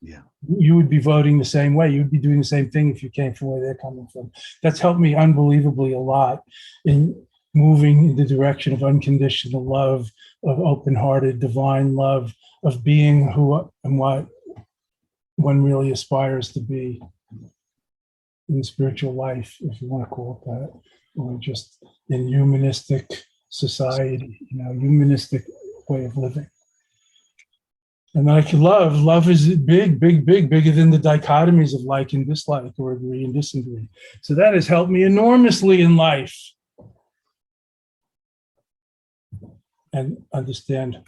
Yeah. You would be voting the same way. You'd be doing the same thing if you came from where they're coming from. That's helped me unbelievably a lot in moving in the direction of unconditional love, of open-hearted divine love, of being who and what one really aspires to be in the spiritual life, if you want to call it that, or just in humanistic society, humanistic way of living. And like love is big, bigger than the dichotomies of like and dislike or agree and disagree. So that has helped me enormously in life. And understand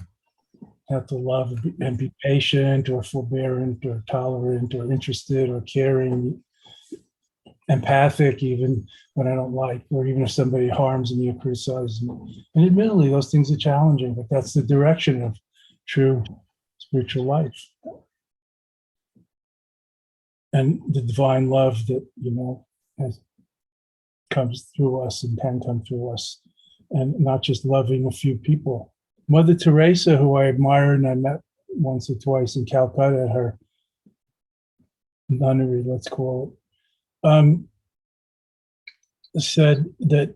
how to love and be patient or forbearant or tolerant or interested or caring, empathic even when I don't like, or even if somebody harms me or criticizes me. And admittedly, those things are challenging, but that's the direction of true spiritual life. And the divine love that, comes through us and can come through us, and not just loving a few people. Mother Teresa, who I admire and I met once or twice in Calcutta at her nunnery, let's call it, said that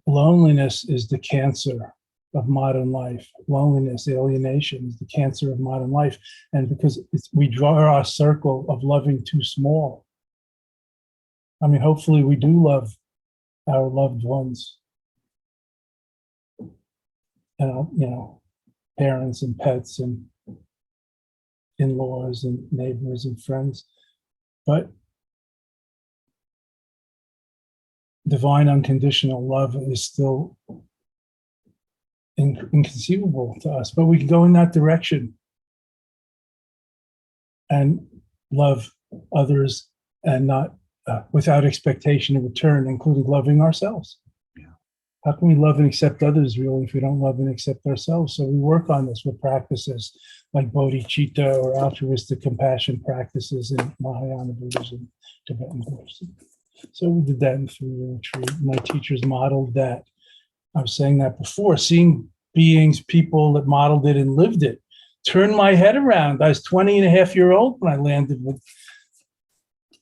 loneliness is the cancer of modern life. Loneliness, alienation is the cancer of modern life. And because we draw our circle of loving too small. I mean, hopefully we do love our loved ones. And, parents and pets and in-laws and neighbors and friends. But divine unconditional love is still inconceivable to us, but we can go in that direction and love others and not without expectation of return, including loving ourselves. Yeah. How can we love and accept others really if we don't love and accept ourselves? So we work on this with practices like bodhicitta or altruistic compassion practices in Mahayana Buddhism, Tibetan Buddhism. So we did that in 3-year retreat. My teachers modeled that. I was saying that before, seeing beings, people that modeled it and lived it, turned my head around. I was 20-and-a-half-year-old when I landed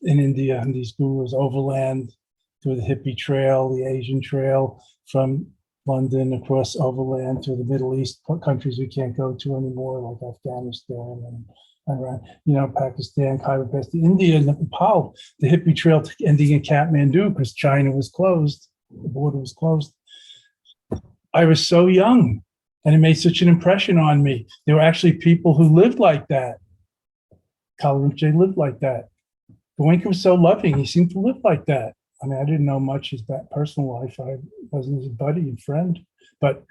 in India, and these gurus overland through the hippie trail, the Asian trail, from London across overland to the Middle East, countries we can't go to anymore, like Afghanistan and Iran, Pakistan, Khyber, India, and Nepal, the hippie trail ending in Kathmandu because China was closed, the border was closed. I was so young, and it made such an impression on me. There were actually people who lived like that. Kala Rinpoche lived like that. Goenka was so loving. He seemed to live like that. I mean, I didn't know much his personal life. I wasn't his buddy and friend, but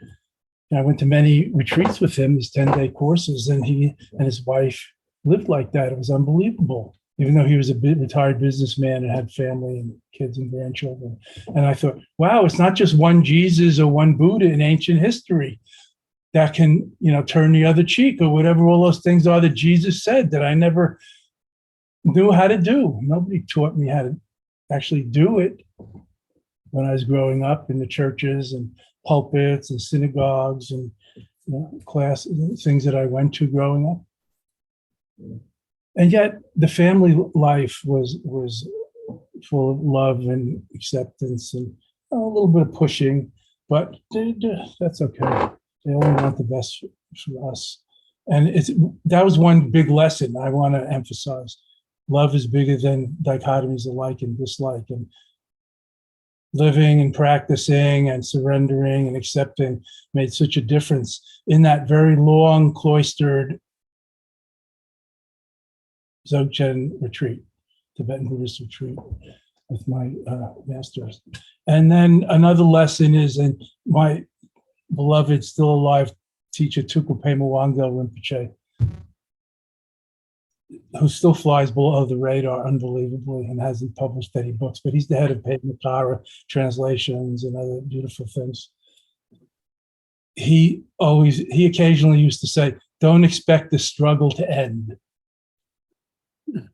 I went to many retreats with him, these 10-day courses, and he and his wife lived like that. It was unbelievable, even though he was a retired businessman and had family and kids and grandchildren. And I thought, wow, it's not just one Jesus or one Buddha in ancient history that can, turn the other cheek or whatever all those things are that Jesus said that I never knew how to do. Nobody taught me how to actually do it when I was growing up in the churches and pulpits and synagogues and classes, things that I went to growing up. And yet the family life was full of love and acceptance and a little bit of pushing, but that's okay. They only want the best for us. And that was one big lesson I want to emphasize. Love is bigger than dichotomies of like and dislike, and living and practicing and surrendering and accepting made such a difference in that very long cloistered Dzogchen retreat, Tibetan Buddhist retreat with my masters. And then another lesson is, in my beloved, still alive teacher, Tuku Pema Wangdel Rinpoche, who still flies below the radar unbelievably and hasn't published any books, but he's the head of Pema translations and other beautiful things. He occasionally used to say, don't expect the struggle to end.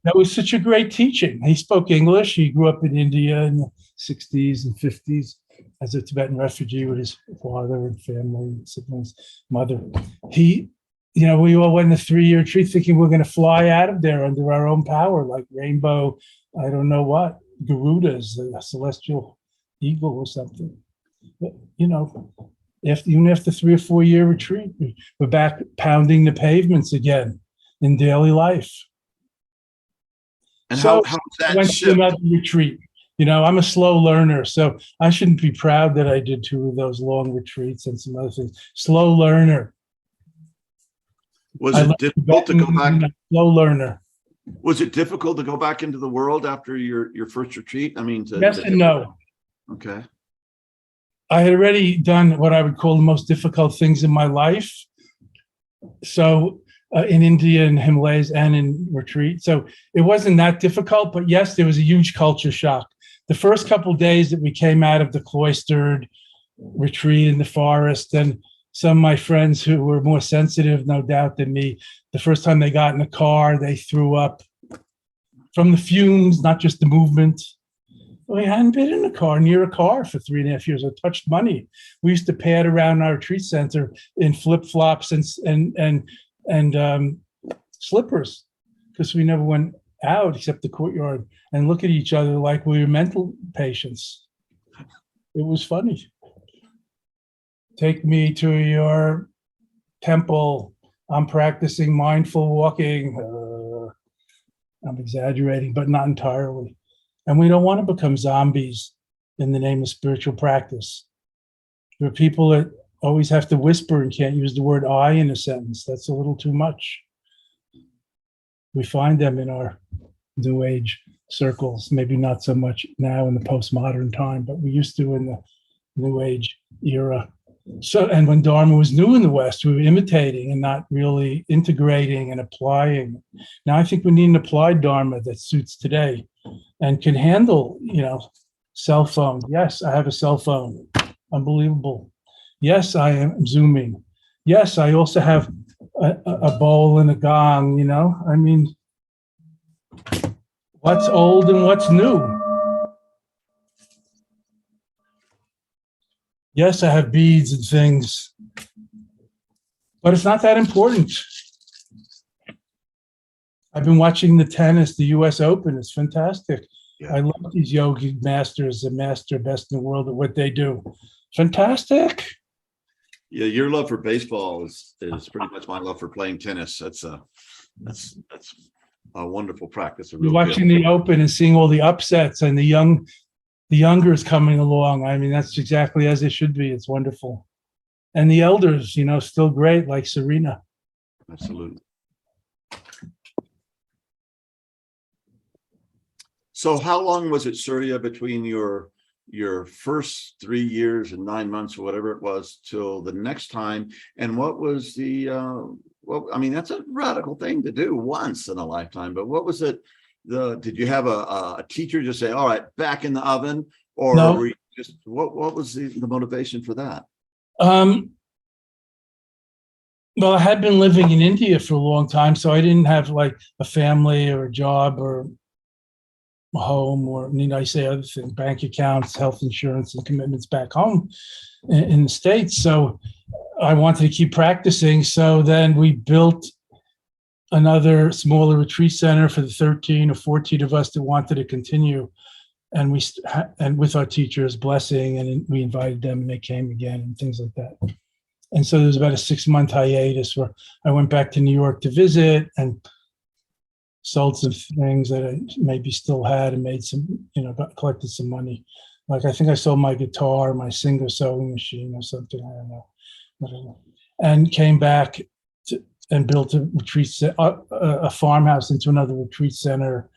That was such a great teaching. He spoke English. He grew up in India in the 60s and 50s as a Tibetan refugee with his father and family, siblings, mother. We all went in a 3-year retreat thinking we're going to fly out of there under our own power, like rainbow, I don't know what, Garudas, a celestial eagle or something. But, even after 3 or 4 year retreat, we're back pounding the pavements again in daily life. And so how was that I went shift? to another retreat. I'm a slow learner, so I shouldn't be proud that I did 2 of those long retreats and some other things. Slow learner. Was it difficult to go back? Slow learner. Was it difficult to go back into the world after your first retreat? I mean, yes and no. Okay. I had already done what I would call the most difficult things in my life. So in India and Himalayas and in retreat. So it wasn't that difficult, but yes, there was a huge culture shock. The first couple of days that we came out of the cloistered retreat in the forest, and some of my friends who were more sensitive, no doubt, than me, the first time they got in a car, they threw up from the fumes, not just the movement. We hadn't been in a car, near a car for 3.5 years. I touched money. We used to pad around our retreat center in flip-flops and and slippers, because we never went out except the courtyard and look at each other like we were mental patients. It was funny. Take me to your temple. I'm practicing mindful walking. I'm exaggerating, but not entirely. And we don't want to become zombies in the name of spiritual practice. There are people that always have to whisper and can't use the word I in a sentence. That's a little too much. We find them in our New Age circles, maybe not so much now in the postmodern time, but we used to in the New Age era. So, and when Dharma was new in the West, we were imitating and not really integrating and applying. Now I think we need an applied Dharma that suits today and can handle, cell phone. Yes, I have a cell phone. Unbelievable. Yes, I am Zooming. Yes, I also have a bowl and a gong, I mean, what's old and what's new? Yes, I have beads and things, but it's not that important. I've been watching the tennis, the US Open. It's fantastic. Yeah. I love these yogi masters, the master best in the world at what they do. Fantastic. Yeah, your love for baseball is pretty much my love for playing tennis. That's a wonderful practice. You're watching the Open and seeing all the upsets and the youngers coming along. I mean, that's exactly as it should be. It's wonderful. And the elders, still great, like Serena. Absolutely. So how long was it, Surya, between your first 3 years and 9 months or whatever it was till the next time? And what was the, that's a radical thing to do once in a lifetime, but what was it? Did you have a teacher just say, all right, back in the oven? Or no. Were you just, what was the motivation for that? Well, I had been living in India for a long time, so I didn't have like a family or a job or a home or need I say other things, bank accounts, health insurance, and commitments back home in the States. So I wanted to keep practicing. So then we built another smaller retreat center for the 13 or 14 of us that wanted to continue. And and with our teacher's blessing, and we invited them and they came again and things like that. And so there was about a 6-month hiatus where I went back to New York to visit and sold some things that I maybe still had and made some, collected some money. Like I think I sold my guitar, my Singer sewing machine or something, I don't know, whatever. And came back and built a retreat, a farmhouse into another retreat center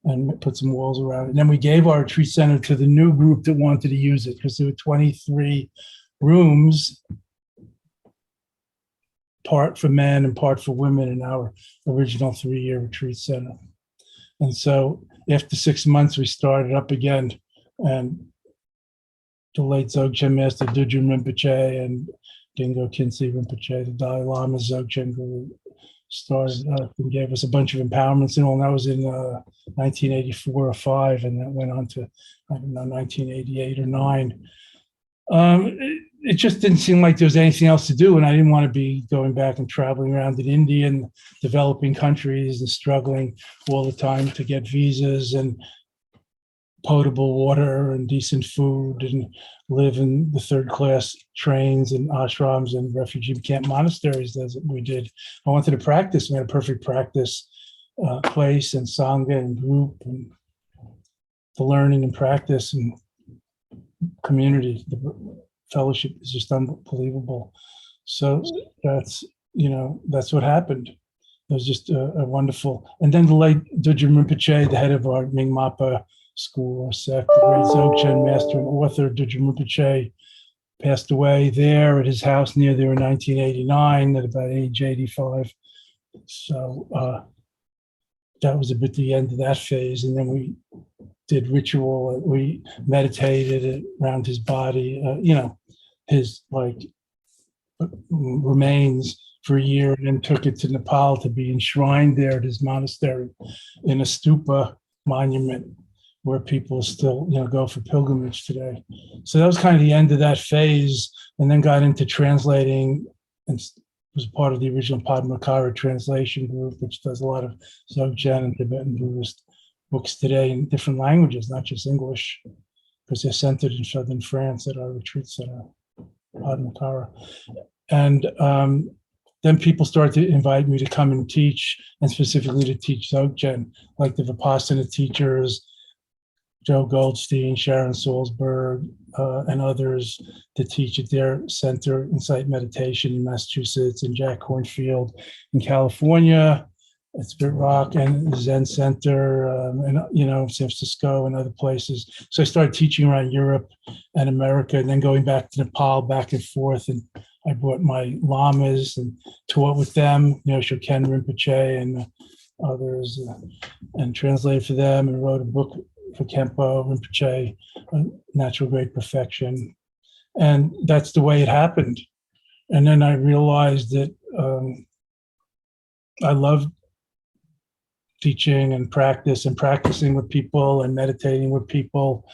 and put some walls around it. And then we gave our retreat center to the new group that wanted to use it because there were 23 rooms, part for men and part for women in our original 3-year retreat center. And so after 6 months, we started up again, and the late Dzogchen Master Dudjom Rinpoche and Dingo Khyentse Rinpoche, the Dalai Lama Dzogchen Guru, started and gave us a bunch of empowerments and all. And that was in 1984 or 5, and that went on to, I don't know, 1988 or 9. It just didn't seem like there was anything else to do, and I didn't want to be going back and traveling around in India and developing countries and struggling all the time to get visas and potable water and decent food and live in the third-class trains and ashrams and refugee camp monasteries as we did. I wanted to practice. We had a perfect practice place and sangha and group and the learning and practice and community. The fellowship is just unbelievable. So that's what happened. It was just a wonderful. And then the late Dudjom Rinpoche, the head of our Mingmapa school or sect, the great Dzogchen master and author Dudjom Rinpoche, passed away there at his house near there in 1989 at about age 85. So that was a bit the end of that phase. And then we did ritual, we meditated around his body, his remains for a year, and then took it to Nepal to be enshrined there at his monastery in a stupa monument where people still, go for pilgrimage today. So that was kind of the end of that phase, and then got into translating and was part of the original Padmakara translation group, which does a lot of Dzogchen and Tibetan Buddhist books today in different languages, not just English, because they're centered in southern France at our retreat center, Padmakara. And then people started to invite me to come and teach, and specifically to teach Dzogchen, like the Vipassana teachers, Joe Goldstein, Sharon Salzberg, and others, to teach at their center, Insight Meditation in Massachusetts, and Jack Cornfield in California, at Spirit Rock, and the Zen Center, and San Francisco and other places. So I started teaching around Europe and America, and then going back to Nepal, back and forth. And I brought my lamas and taught with them, Shoken Rinpoche and others, and translated for them, and wrote a book for Khenpo Rinpoche, Natural Great Perfection. And that's the way it happened. And then I realized that I loved teaching and practicing with people and meditating with people,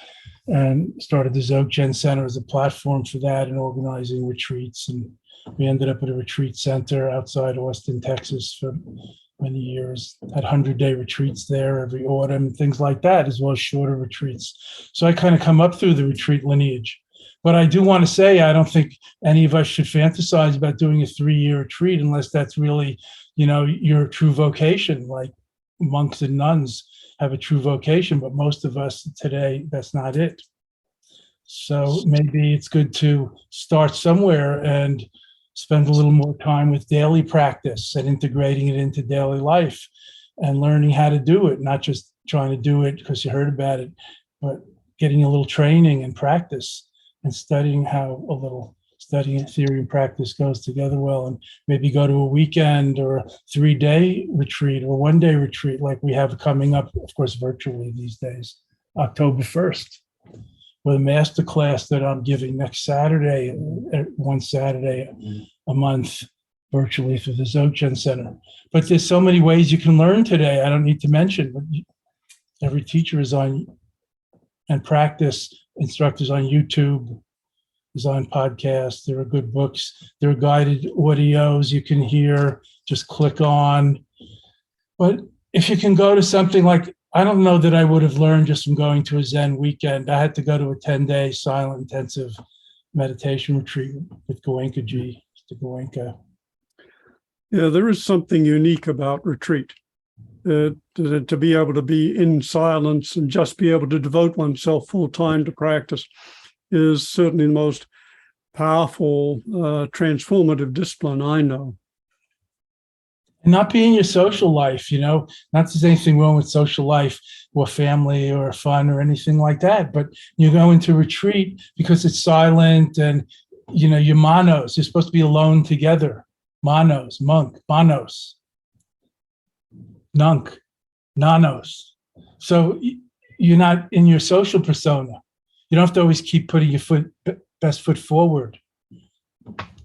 and started the Dzogchen Center as a platform for that, and organizing retreats. And we ended up at a retreat center outside Austin, Texas for many years, had 100-day retreats there every autumn, things like that, as well as shorter retreats. So I kind of come up through the retreat lineage. But I do want to say, I don't think any of us should fantasize about doing a 3-year retreat unless that's really, your true vocation. Like monks and nuns have a true vocation, but most of us today, that's not it. So maybe it's good to start somewhere and spend a little more time with daily practice and integrating it into daily life and learning how to do it, not just trying to do it because you heard about it, but getting a little training and practice and studying theory and practice goes together well, and maybe go to a weekend or a 3-day retreat or 1-day retreat like we have coming up, of course, virtually these days, October 1st. With a master class that I'm giving next Saturday, one Saturday a month, virtually through the Dzogchen Center. But there's so many ways you can learn today. I don't need to mention, but every teacher is on, and practice instructors on YouTube, is on podcasts. There are good books. There are guided audios you can hear, just click on. But if you can go to something like, I don't know that I would have learned just from going to a Zen weekend. I had to go to a 10-day silent intensive meditation retreat with Goenkaji, Mr. Goenka. Yeah, there is something unique about retreat. To be able to be in silence and just be able to devote oneself full time to practice is certainly the most powerful, transformative discipline I know. And not be in your social life, not that there's anything wrong with social life or family or fun or anything like that, but you go into retreat because it's silent and, you're manos, you're supposed to be alone together. Manos, monk, manos, nunk, nanos. So you're not in your social persona. You don't have to always keep putting your best foot forward,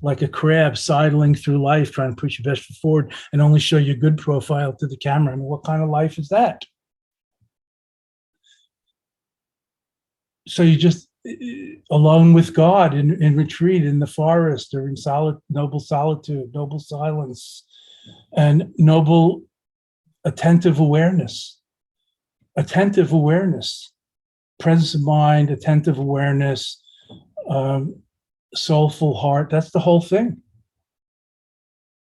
like a crab sidling through life, trying to push your best foot forward and only show your good profile to the camera. I mean, what kind of life is that? So you just alone with God in retreat, in the forest, or in noble solitude, noble silence, and noble attentive awareness. Attentive awareness, presence of mind, attentive awareness, soulful heart. That's the whole thing.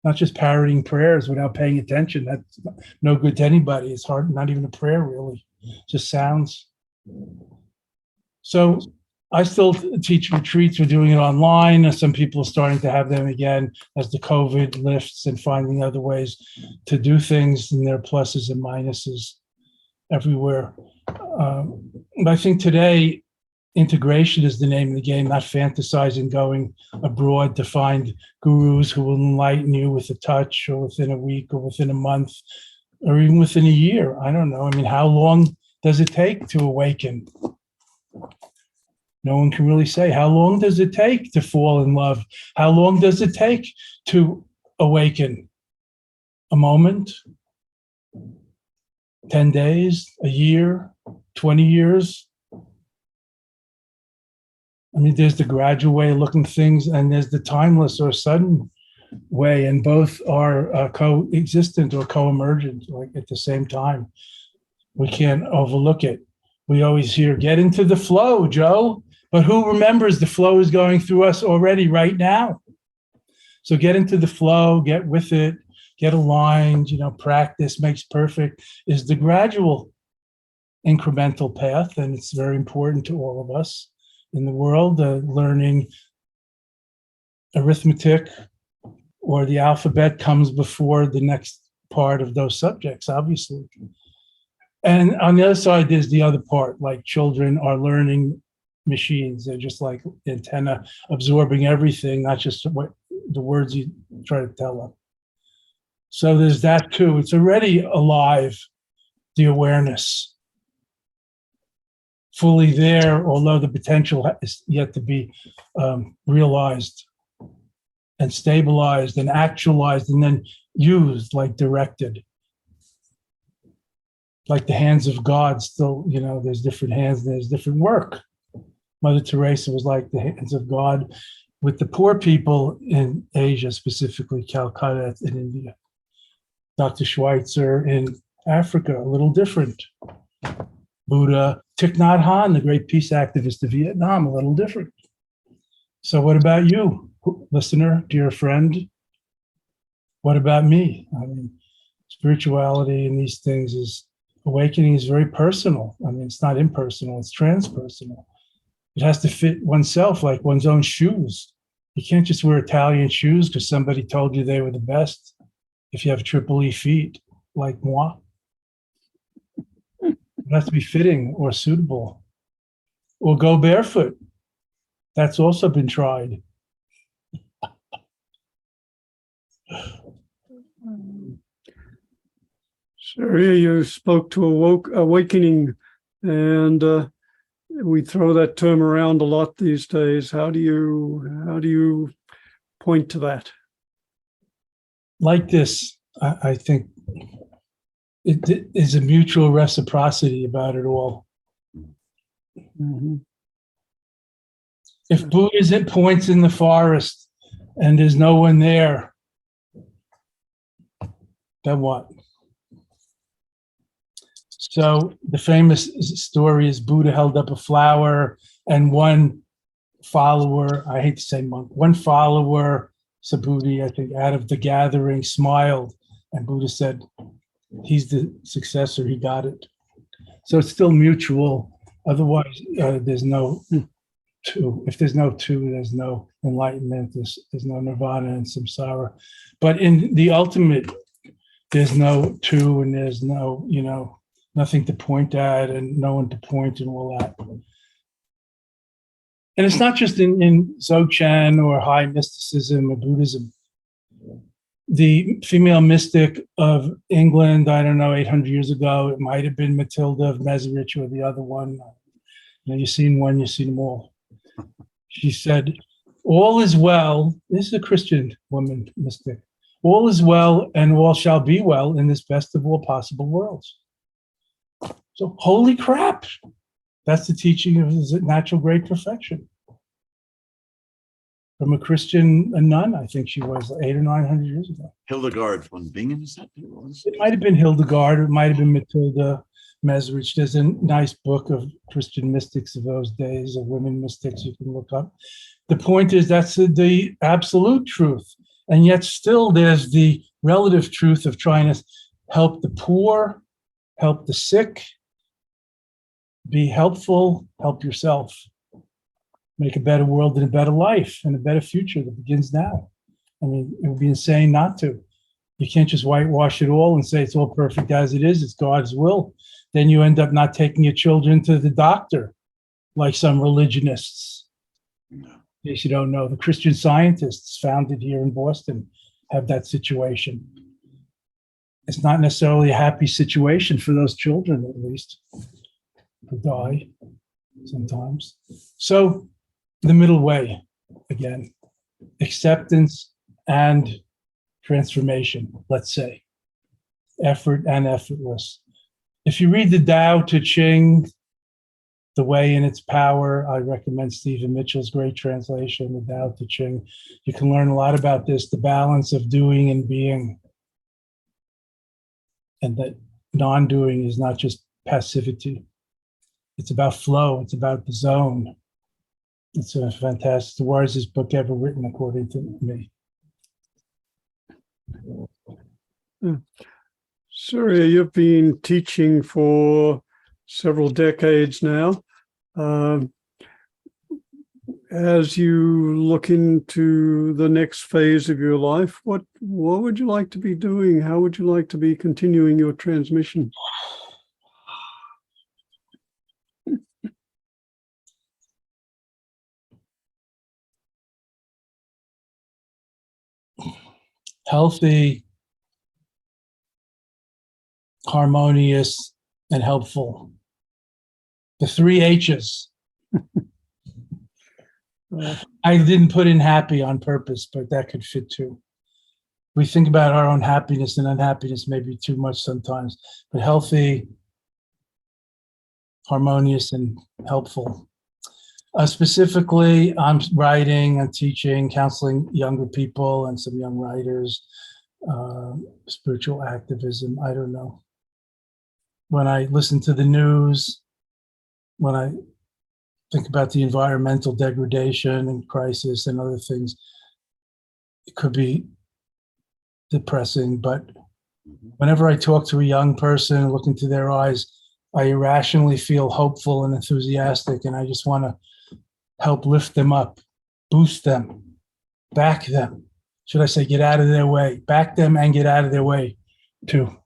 Not just parroting prayers without paying attention. That's no good to anybody. It's hard, not even a prayer really, just sounds. So I still teach retreats. We're doing it online. Some people are starting to have them again as the COVID lifts and finding other ways to do things, and there are pluses and minuses everywhere. But I think today, integration is the name of the game, not fantasizing going abroad to find gurus who will enlighten you with a touch or within a week or within a month or even within a year. I don't know. I mean, how long does it take to awaken? No one can really say. How long does it take to fall in love? How long does it take to awaken? A moment? 10 days? A year? 20 years? I mean, there's the gradual way of looking at things, and there's the timeless or sudden way, and both are coexistent or co-emergent, like at the same time. We can't overlook it. We always hear, get into the flow, Joe. But who remembers the flow is going through us already right now? So get into the flow, get with it, get aligned, practice makes perfect is the gradual incremental path. And it's very important to all of us in the world, learning arithmetic or the alphabet comes before the next part of those subjects, obviously. And on the other side, there's the other part, like children are learning machines. They're just like antenna absorbing everything, not just what the words you try to tell them. So there's that too. It's already alive, the awareness. Fully there, although the potential is yet to be realized and stabilized and actualized and then used, like directed. Like the hands of God still, there's different hands, and there's different work. Mother Teresa was like the hands of God with the poor people in Asia, specifically Calcutta in India. Dr. Schweitzer in Africa, a little different. Buddha, Thich Nhat Hanh, the great peace activist of Vietnam, a little different. So what about you, listener, dear friend? What about me? I mean, spirituality and these things awakening is very personal. I mean, it's not impersonal, it's transpersonal. It has to fit oneself like one's own shoes. You can't just wear Italian shoes because somebody told you they were the best if you have triple E feet, like moi. It has to be fitting or suitable. Or go barefoot. That's also been tried. Surya, you spoke to awakening, and we throw that term around a lot these days. How do you point to that? Like this, I think it is a mutual reciprocity about it all. Mm-hmm. If Buddhism points in the forest and there's no one there, then what? So the famous story is Buddha held up a flower and one follower, I hate to say monk, one follower, Subhuti, I think, out of the gathering smiled, and Buddha said, he's the successor, he got it. So it's still mutual. Otherwise, there's no two. If there's no two, there's no enlightenment, there's no nirvana and samsara. But in the ultimate, there's no two, and there's no, nothing to point at and no one to point and all that. And it's not just in Dzogchen or high mysticism or Buddhism. The female mystic of England, I don't know, 800 years ago, it might have been Matilda of Meserich or the other one. You've seen one, you've seen them all. She said, all is well. This is a Christian woman mystic. All is well and all shall be well in this best of all possible worlds. So holy crap. That's the teaching of natural great perfection. From a Christian, a nun, I think she was 800 or 900 years ago. Hildegard von Bingen, is that who it was? It might have been Hildegard, it might have been Matilda Meserich. There's a nice book of Christian mystics of those days, of women mystics you can look up. The point is that's the absolute truth. And yet still there's the relative truth of trying to help the poor, help the sick, be helpful, help yourself. Make a better world and a better life and a better future that begins now. I mean, it would be insane not to. You can't just whitewash it all and say it's all perfect as it is. It's God's will. Then you end up not taking your children to the doctor, like some religionists. In case you don't know, the Christian Scientists founded here in Boston have that situation. It's not necessarily a happy situation for those children, at least, who die sometimes. So the middle way, again, acceptance and transformation, let's say, effort and effortless. If you read the Tao Te Ching, The Way and Its Power. I recommend Stephen Mitchell's great translation, The Tao Te Ching. You can learn a lot about this, the balance of doing and being, and that non-doing is not just passivity. It's about flow. It's about the zone. It's a fantastic, the wisest book ever written, according to me. Surya, you've been teaching for several decades now. As you look into the next phase of your life, what would you like to be doing? How would you like to be continuing your transmission? Healthy, harmonious, and helpful. The 3 H's. I didn't put in happy on purpose, but that could fit too. We think about our own happiness and unhappiness maybe too much sometimes, but healthy, harmonious, and helpful. Specifically, I'm writing and teaching, counseling younger people and some young writers, spiritual activism, I don't know. When I listen to the news, when I think about the environmental degradation and crisis and other things, it could be depressing, but whenever I talk to a young person and look into their eyes, I irrationally feel hopeful and enthusiastic, and I just want to help lift them up, boost them, back them. Should I say get out of their way, back them and get out of their way too.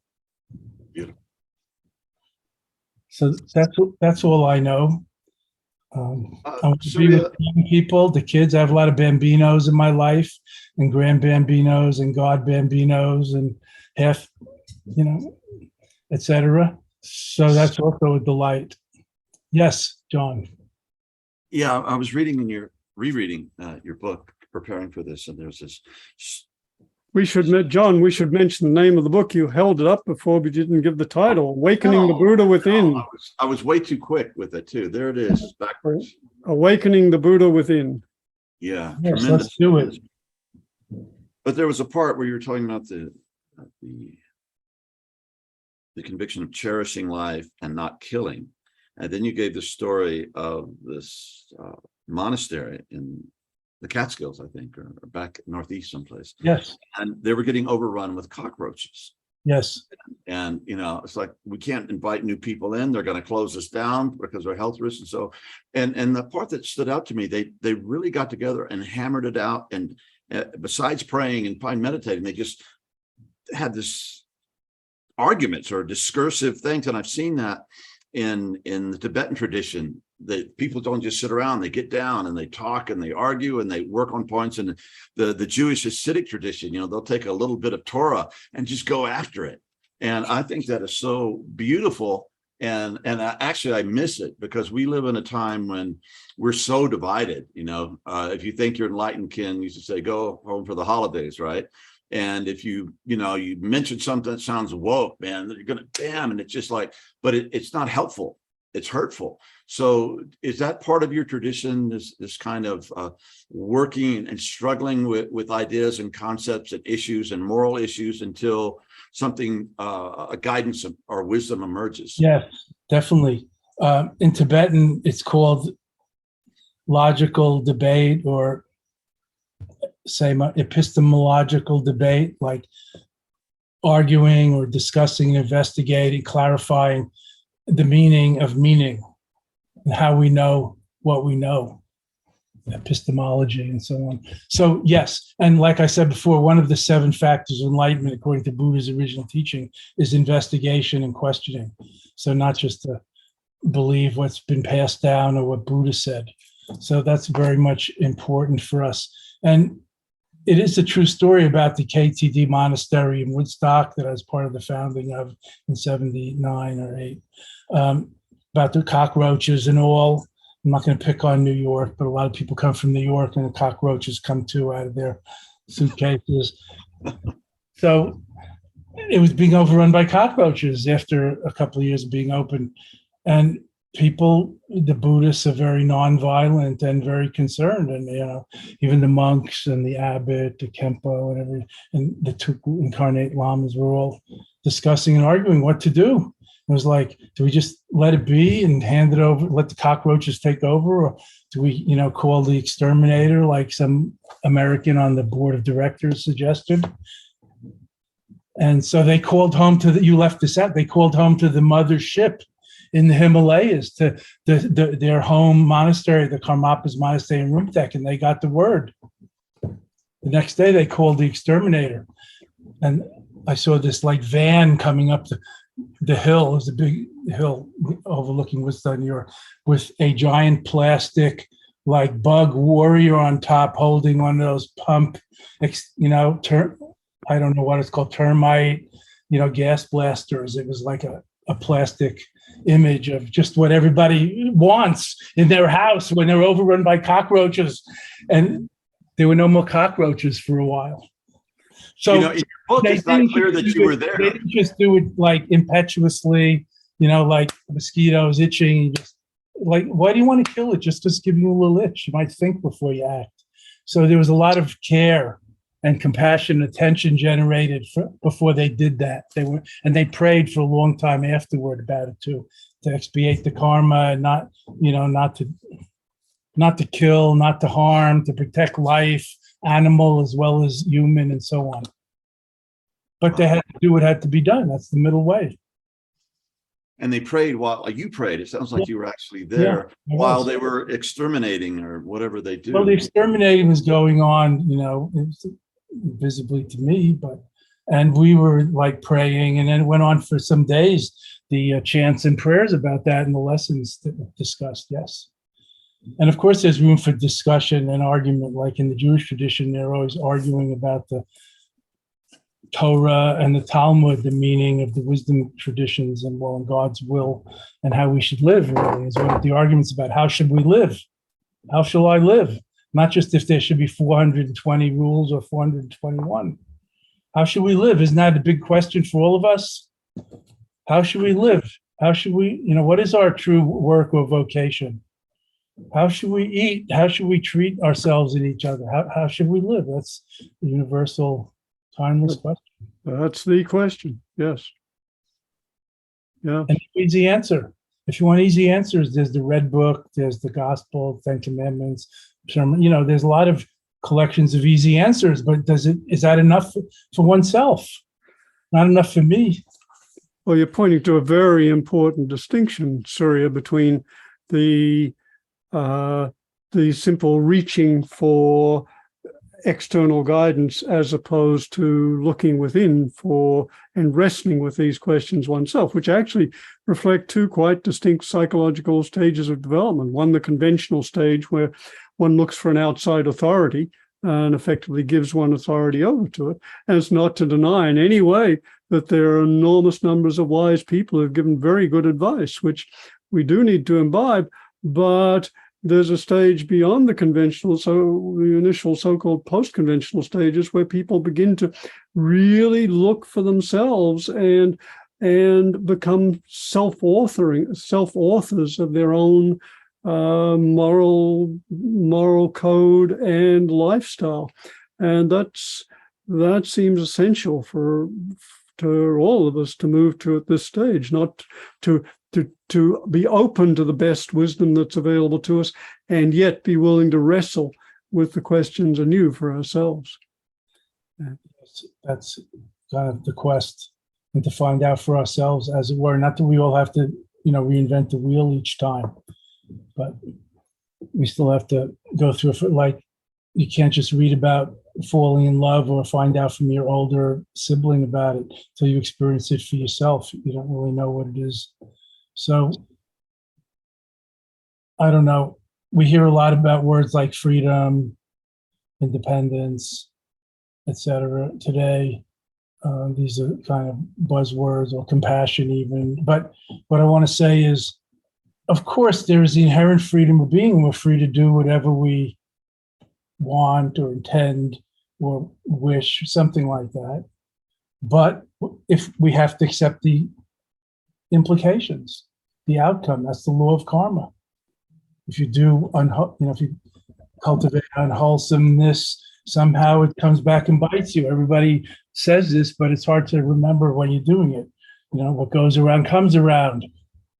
Beautiful. So that's all I know. I want to be with young people, the kids. I have a lot of bambinos in my life, and grand bambinos and god bambinos and half, etc. So that's also a delight. Yes, John. Yeah, I was rereading your book, preparing for this, and there's this. John, we should mention the name of the book. You held it up before, but you didn't give the title. Awakening the Buddha Within. No, I was way too quick with it too. There it is, backwards. Awakening the Buddha Within. Yeah, yes, tremendous. Let's do it. But there was a part where you were talking about the conviction of cherishing life and not killing. And then you gave the story of this monastery in the Catskills, I think, or back northeast someplace. Yes. And they were getting overrun with cockroaches. Yes. And, it's like, we can't invite new people in. They're going to close us down because of health risks. And so, and the part that stood out to me, they really got together and hammered it out. And besides praying and meditating, they just had this arguments or discursive things. And I've seen that in the Tibetan tradition, that people don't just sit around, they get down and they talk and they argue and they work on points. And the Jewish Hasidic tradition, they'll take a little bit of Torah and just go after it. And I think that is so beautiful. And I miss it, because we live in a time when we're so divided. If you think you're enlightened, Ken used to say, go home for the holidays, right? And if you mention something that sounds woke, man, you're going to damn. And it's just like, but it's not helpful. It's hurtful. So is that part of your tradition, this kind of working and struggling with ideas and concepts and issues and moral issues until something, a guidance or wisdom emerges? Yes, definitely. In Tibetan, it's called logical debate, or same epistemological debate, like arguing or discussing, investigating, clarifying the meaning of meaning and how we know what we know, epistemology and so on. So yes, and like I said before, one of the 7 factors of enlightenment, according to Buddha's original teaching, is investigation and questioning. So not just to believe what's been passed down or what Buddha said. So that's very much important for us. And it is a true story about the KTD monastery in Woodstock that I was part of the founding of in 79 or 8, about the cockroaches and all. I'm not going to pick on New York, but a lot of people come from New York, and the cockroaches come too out of their suitcases. So it was being overrun by cockroaches after a couple of years of being open. And people, the Buddhists are very nonviolent and very concerned, and even the monks and the abbot, the Kempo, and and the two incarnate lamas were all discussing and arguing what to do. It was like, do we just let it be and hand it over, let the cockroaches take over, or do we, call the exterminator, like some American on the board of directors suggested? And so they called home to you left this out. They called home to the mother ship in the Himalayas, to their home monastery, the Karmapas monastery in Rumtek, and they got the word. The next day they called the exterminator, and I saw this like van coming up the hill. It was a big hill overlooking Woodstock, New York, with a giant plastic like bug warrior on top, holding one of those pump, I don't know what it's called, termite, gas blasters. It was like a plastic image of just what everybody wants in their house when they're overrun by cockroaches. And there were no more cockroaches for a while. So in your book, it's not clear that you were there. They didn't just do it like impetuously, like mosquitoes itching. Just like, why do you want to kill it? Just give you a little itch. You might think before you act. So there was a lot of care and compassion, attention generated before they did that. They prayed for a long time afterward about it too, to expiate the karma, and not to kill, not to harm, to protect life, animal as well as human, and so on. But they had to do what had to be done. That's the middle way. And they prayed while you prayed. It sounds like you were actually there while they were exterminating or whatever they do. Well, the exterminating was going on, visibly to me, and we were like praying, and then it went on for some days, the chants and prayers about that and the lessons that were discussed. Yes. And of course there's room for discussion and argument. Like in the Jewish tradition, they're always arguing about the Torah and the Talmud, the meaning of the wisdom traditions and God's will, and how we should live. Really is what the arguments about. How should we live? How shall I live? Not just if there should be 420 rules or 421. How should we live? Isn't that a big question for all of us? How should we live? How should we, what is our true work or vocation? How should we eat? How should we treat ourselves and each other? How should we live? That's the universal, timeless question. That's the question. Yes. Yeah. And easy answer. If you want easy answers, there's the Red Book, there's the Gospel, Ten Commandments. There's a lot of collections of easy answers, but is that enough for oneself? Not enough for me. Well, you're pointing to a very important distinction, Surya, between the simple reaching for external guidance as opposed to looking within for and wrestling with these questions oneself, which actually reflect two quite distinct psychological stages of development. One, the conventional stage, where one looks for an outside authority and effectively gives one authority over to it. And it's not to deny in any way that there are enormous numbers of wise people who have given very good advice, which we do need to imbibe, but there's a stage beyond the conventional, so the initial so-called post-conventional stages, where people begin to really look for themselves and become self-authors of their own moral code and lifestyle, and that seems essential to all of us to move to at this stage, not to be open to the best wisdom that's available to us, and yet be willing to wrestle with the questions anew for ourselves. That's kind of the quest, and to find out for ourselves, as it were. Not that we all have to, reinvent the wheel each time, but we still have to go through it. Like, you can't just read about falling in love or find out from your older sibling about it till you experience it for yourself. You don't really know what it is. So, I don't know. We hear a lot about words like freedom, independence, etc. today. These are kind of buzzwords, or compassion even. But what I want to say is, of course, there is the inherent freedom of being. We're free to do whatever we want or intend or wish, something like that. But if we have to accept the implications, the outcome. That's the law of karma. If you do, if you cultivate unwholesomeness, somehow it comes back and bites you. Everybody says this, but it's hard to remember when you're doing it. What goes around comes around.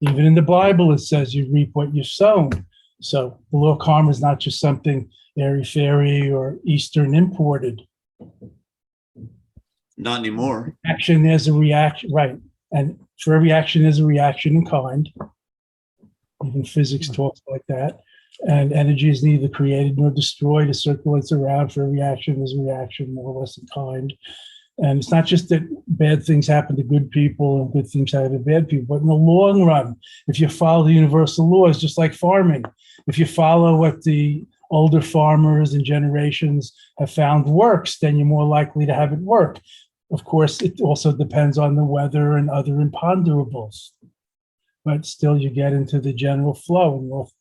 Even in the Bible, it says you reap what you've sown. So the law of karma is not just something airy-fairy or Eastern imported. Not anymore. Action, there's a reaction, right? And for every action, there's a reaction in kind. Even physics talks like that. And energy is neither created nor destroyed. It circulates around. For every action, there's a reaction, more or less in kind. And it's not just that bad things happen to good people and good things happen to bad people, but in the long run, if you follow the universal laws, just like farming, if you follow what the older farmers and generations have found works, then you're more likely to have it work. Of course, it also depends on the weather and other imponderables, but still you get into the general flow. In the North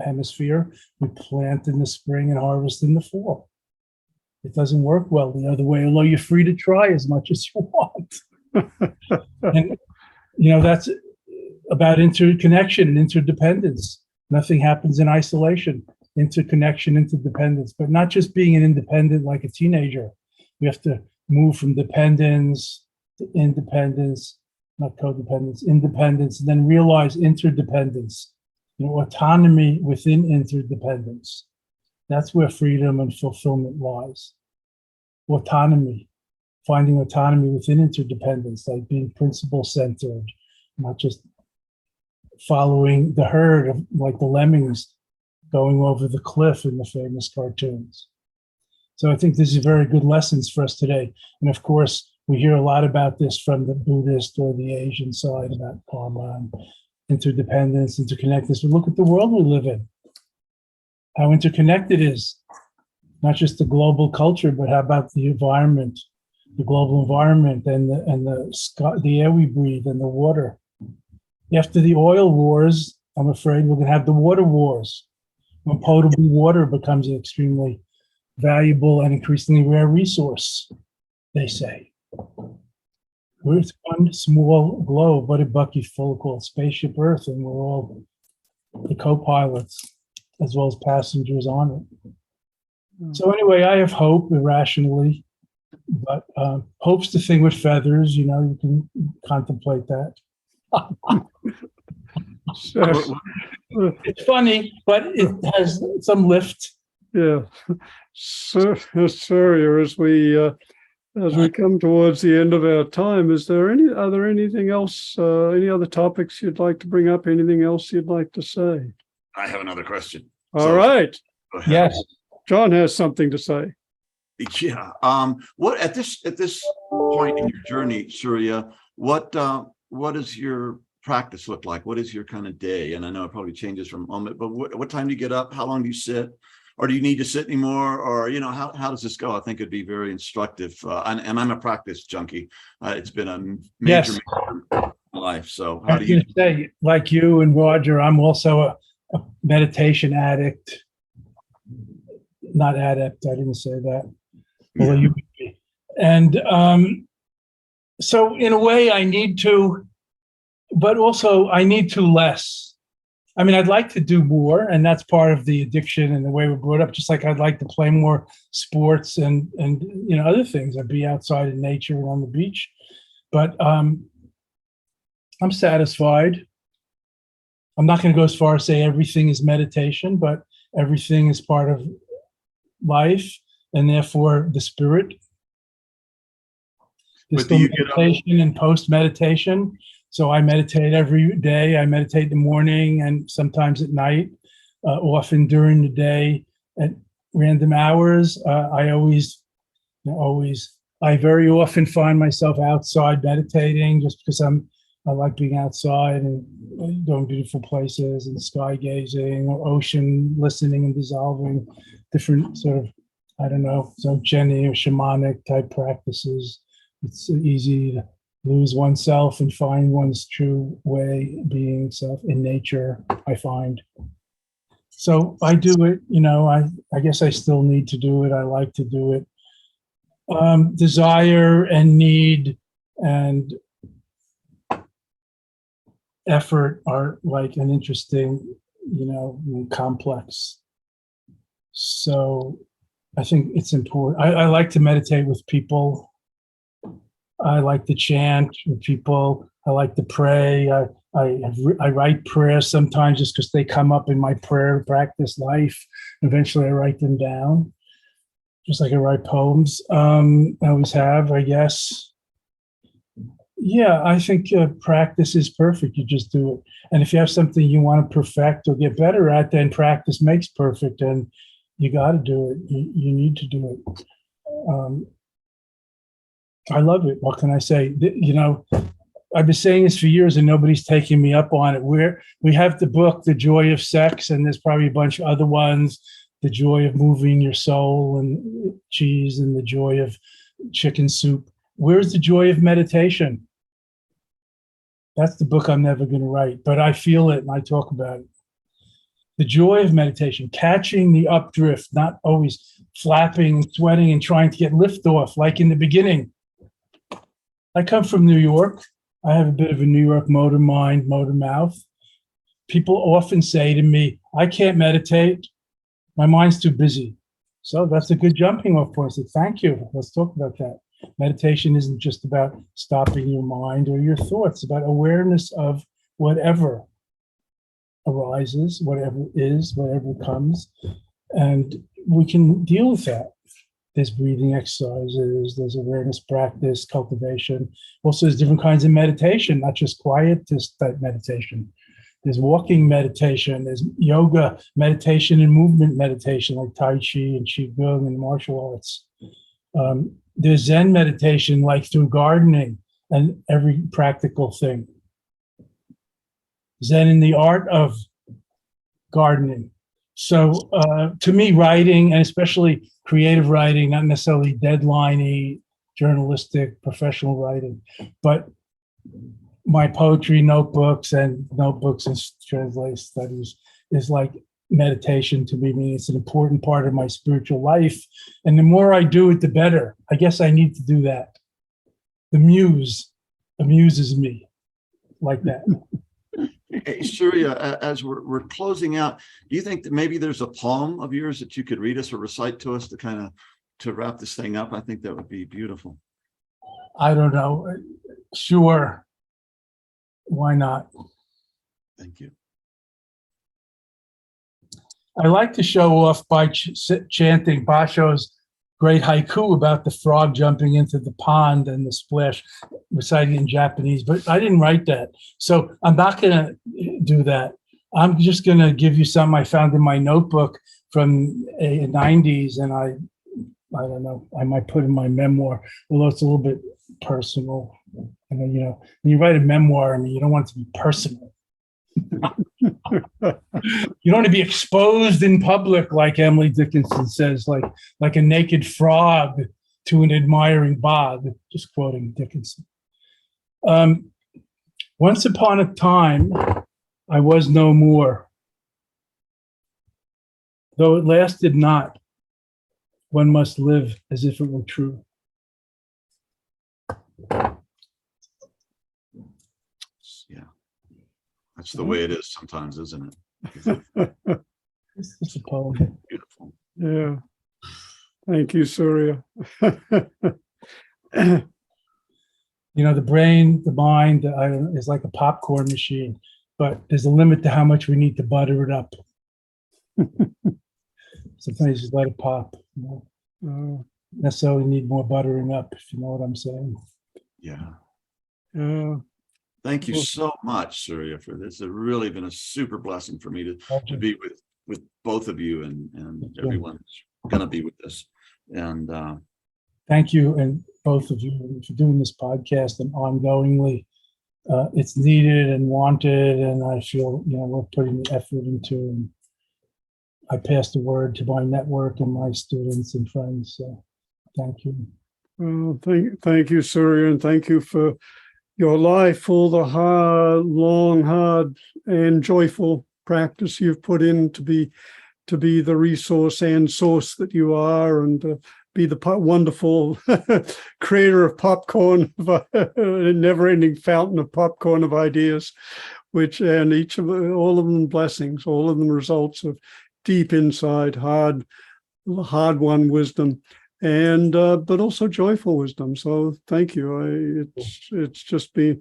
Hemisphere, we plant in the spring and harvest in the fall. It doesn't work well the other way, although you're free to try as much as you want. And, that's about interconnection and interdependence. Nothing happens in isolation. Interconnection, interdependence, but not just being an independent like a teenager. We have to move from dependence to independence, not codependence, independence, and then realize interdependence, autonomy within interdependence. That's where freedom and fulfillment lies. Autonomy, finding autonomy within interdependence, like being principle-centered, not just following the herd of like the lemmings going over the cliff in the famous cartoons. So I think these are very good lessons for us today. And of course, we hear a lot about this from the Buddhist or the Asian side about karma and interdependence, interconnectedness. But look at the world we live in, how interconnected it is, not just the global culture, but how about the environment, the global environment and the sky, the air we breathe and the water. After the oil wars, I'm afraid we're going to have the water wars, when potable water becomes an extremely valuable and increasingly rare resource, they say. We're one small globe, but a bucket full called Spaceship Earth, and we're all the co-pilots as well as passengers on it. So anyway, I have hope irrationally, but hope's the thing with feathers, you can contemplate that. It's funny, but it has some lift. Yeah. Surya, as we come towards the end of our time, are there anything else, any other topics you'd like to bring up? Anything else you'd like to say? I have another question. All right. Yes. John has something to say. Yeah. What at this point in your journey, Surya, what does your practice look like? What is your kind of day? And I know it probably changes from moment, but what time do you get up? How long do you sit? Or do you need to sit anymore? Or, how does this go? I think it'd be very instructive. And I'm a practice junkie. It's been a major part of my life. So how do you say, like you and Roger, I'm also a meditation addict. Not adept, I didn't say that. Yeah. You would be. And so in a way I need to, but also I need to less. I mean, I'd like to do more, and that's part of the addiction and the way we're brought up, just like I'd like to play more sports and other things. I'd be outside in nature and on the beach. But I'm satisfied. I'm not going to go as far as say everything is meditation, but everything is part of life, and therefore the spirit. There's still meditation and post-meditation. So I meditate every day. I meditate in the morning and sometimes at night, often during the day at random hours. I very often find myself outside meditating just because I like being outside and going to beautiful places and sky gazing or ocean listening and dissolving, different sort of, Dzogchen or shamanic type practices. It's easy to lose oneself and find one's true way, being self in nature, I find. So I do it, I guess I still need to do it. I like to do it. Desire and need and effort are like an interesting, complex. So I think it's important. I like to meditate with people. I like to chant with people. I like to pray. I write prayers sometimes just because they come up in my prayer practice life. Eventually I write them down, just like I write poems. I always have, I guess. Yeah, I think practice is perfect. You just do it. And if you have something you want to perfect or get better at, then practice makes perfect. And you got to do it. You need to do it. I love it. What can I say? I've been saying this for years and nobody's taking me up on it. We have the book, The Joy of Sex, and there's probably a bunch of other ones, The Joy of Moving Your Soul and Cheese and The Joy of Chicken Soup. Where's the joy of meditation? That's the book I'm never going to write, but I feel it and I talk about it. The joy of meditation, catching the updrift, not always flapping, sweating, and trying to get liftoff like in the beginning. I come from New York. I have a bit of a New York motor mind, motor mouth. People often say to me, I can't meditate. My mind's too busy. So that's a good jumping off point. I said, thank you. Let's talk about that. Meditation isn't just about stopping your mind or your thoughts, it's about awareness of whatever arises, whatever is, whatever comes. And we can deal with that. There's breathing exercises, there's awareness practice, cultivation. Also, there's different kinds of meditation, not just quietist type meditation. There's walking meditation, there's yoga meditation and movement meditation like Tai Chi and Qigong and martial arts. There's Zen meditation like through gardening and every practical thing. Zen in the art of gardening. So to me, writing, and especially creative writing, not necessarily deadline-y, journalistic, professional writing, but my poetry notebooks and translation studies is like meditation to me. I mean, it's an important part of my spiritual life. And the more I do it, the better. I guess I need to do that. The muse amuses me like that. Hey, Surya, as we're closing out, do you think that maybe there's a poem of yours that you could read us or recite to us to wrap this thing up? I think that would be beautiful. I don't know. Sure. Why not? Thank you. I like to show off by chanting Basho's great haiku about the frog jumping into the pond and the splash, reciting in Japanese, but I didn't write that. So I'm not going to do that. I'm just going to give you something I found in my notebook from the 90s, and I don't know, I might put in my memoir, although it's a little bit personal. And then, when you write a memoir, I mean, you don't want it to be personal. You don't want to be exposed in public, like Emily Dickinson says, like a naked frog to an admiring bog, just quoting Dickinson. Once upon a time, I was no more. Though it lasted not, one must live as if it were true. Yeah. That's the way it is sometimes, isn't it? It's a poem. Beautiful. Yeah. Thank you, Surya. The brain, the mind, is like a popcorn machine, but there's a limit to how much we need to butter it up. Sometimes you just let it pop. Necessarily need more buttering up, if you know what I'm saying. Yeah. Yeah. Thank you so much, Surya, for this. It's really been a super blessing for me to be with both of you and everyone's going to be with us. And thank you, and both of you, for doing this podcast and ongoingly. It's needed and wanted, and I feel we're putting the effort into. And I pass the word to my network and my students and friends. So, thank you. Well, thank you, Surya, and thank you for your life, all the hard, and joyful practice you've put in to be the resource and source that you are, and be the wonderful creator of popcorn, a never-ending fountain of popcorn of ideas. and each of all of them blessings, all of them results of deep insight, hard won wisdom, and but also joyful wisdom. So thank you. It's just been,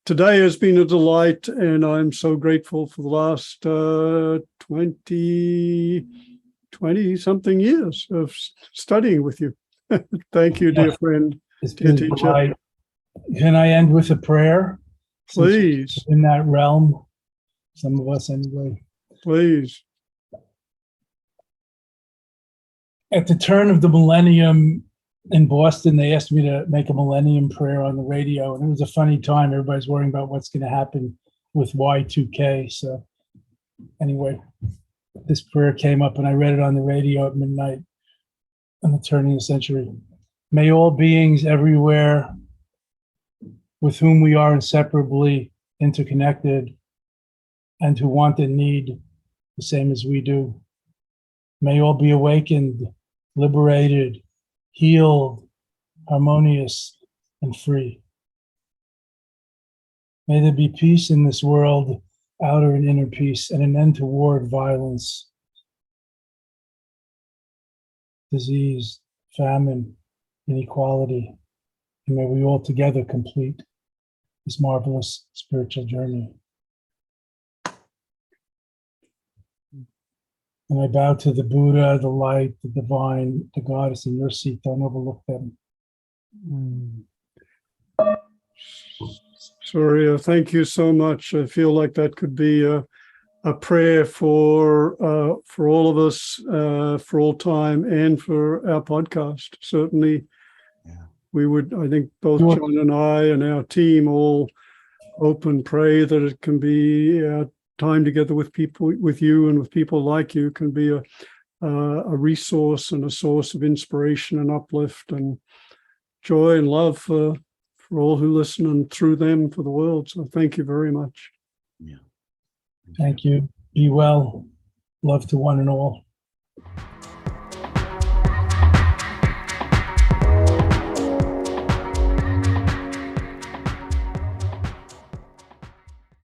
today has been a delight, and I'm so grateful for the last 20 something years of studying with you. Thank you, dear friend. It's Dear been a teacher. delight. Can I end with a prayer? Since Please, we're in that realm, some of us anyway. please. At the turn of the millennium in Boston, they asked me to make a millennium prayer on the radio, and it was a funny time. Everybody's worrying about what's going to happen with Y2K. So anyway, this prayer came up, and I read it on the radio at midnight on the turn of the century. May all beings everywhere with whom we are inseparably interconnected and who want and need the same as we do, may all be awakened, liberated, healed, harmonious, and free. May there be peace in this world, outer and inner peace, and an end to war and violence, disease, famine, inequality, and may we all together complete this marvelous spiritual journey. And I bow to the Buddha, the light, the divine, the goddess in your seat. Don't overlook them. Surya, thank you so much. I feel like that could be a prayer for all of us, for all time, and for our podcast. Certainly, we would, I think both John and I and our team all hope and pray that it can be time together with people, with you and with people like you, can be a resource and a source of inspiration and uplift and joy and love for all who listen, and through them for the world. So thank you very much. Yeah. Thank you. Be well. Love to one and all.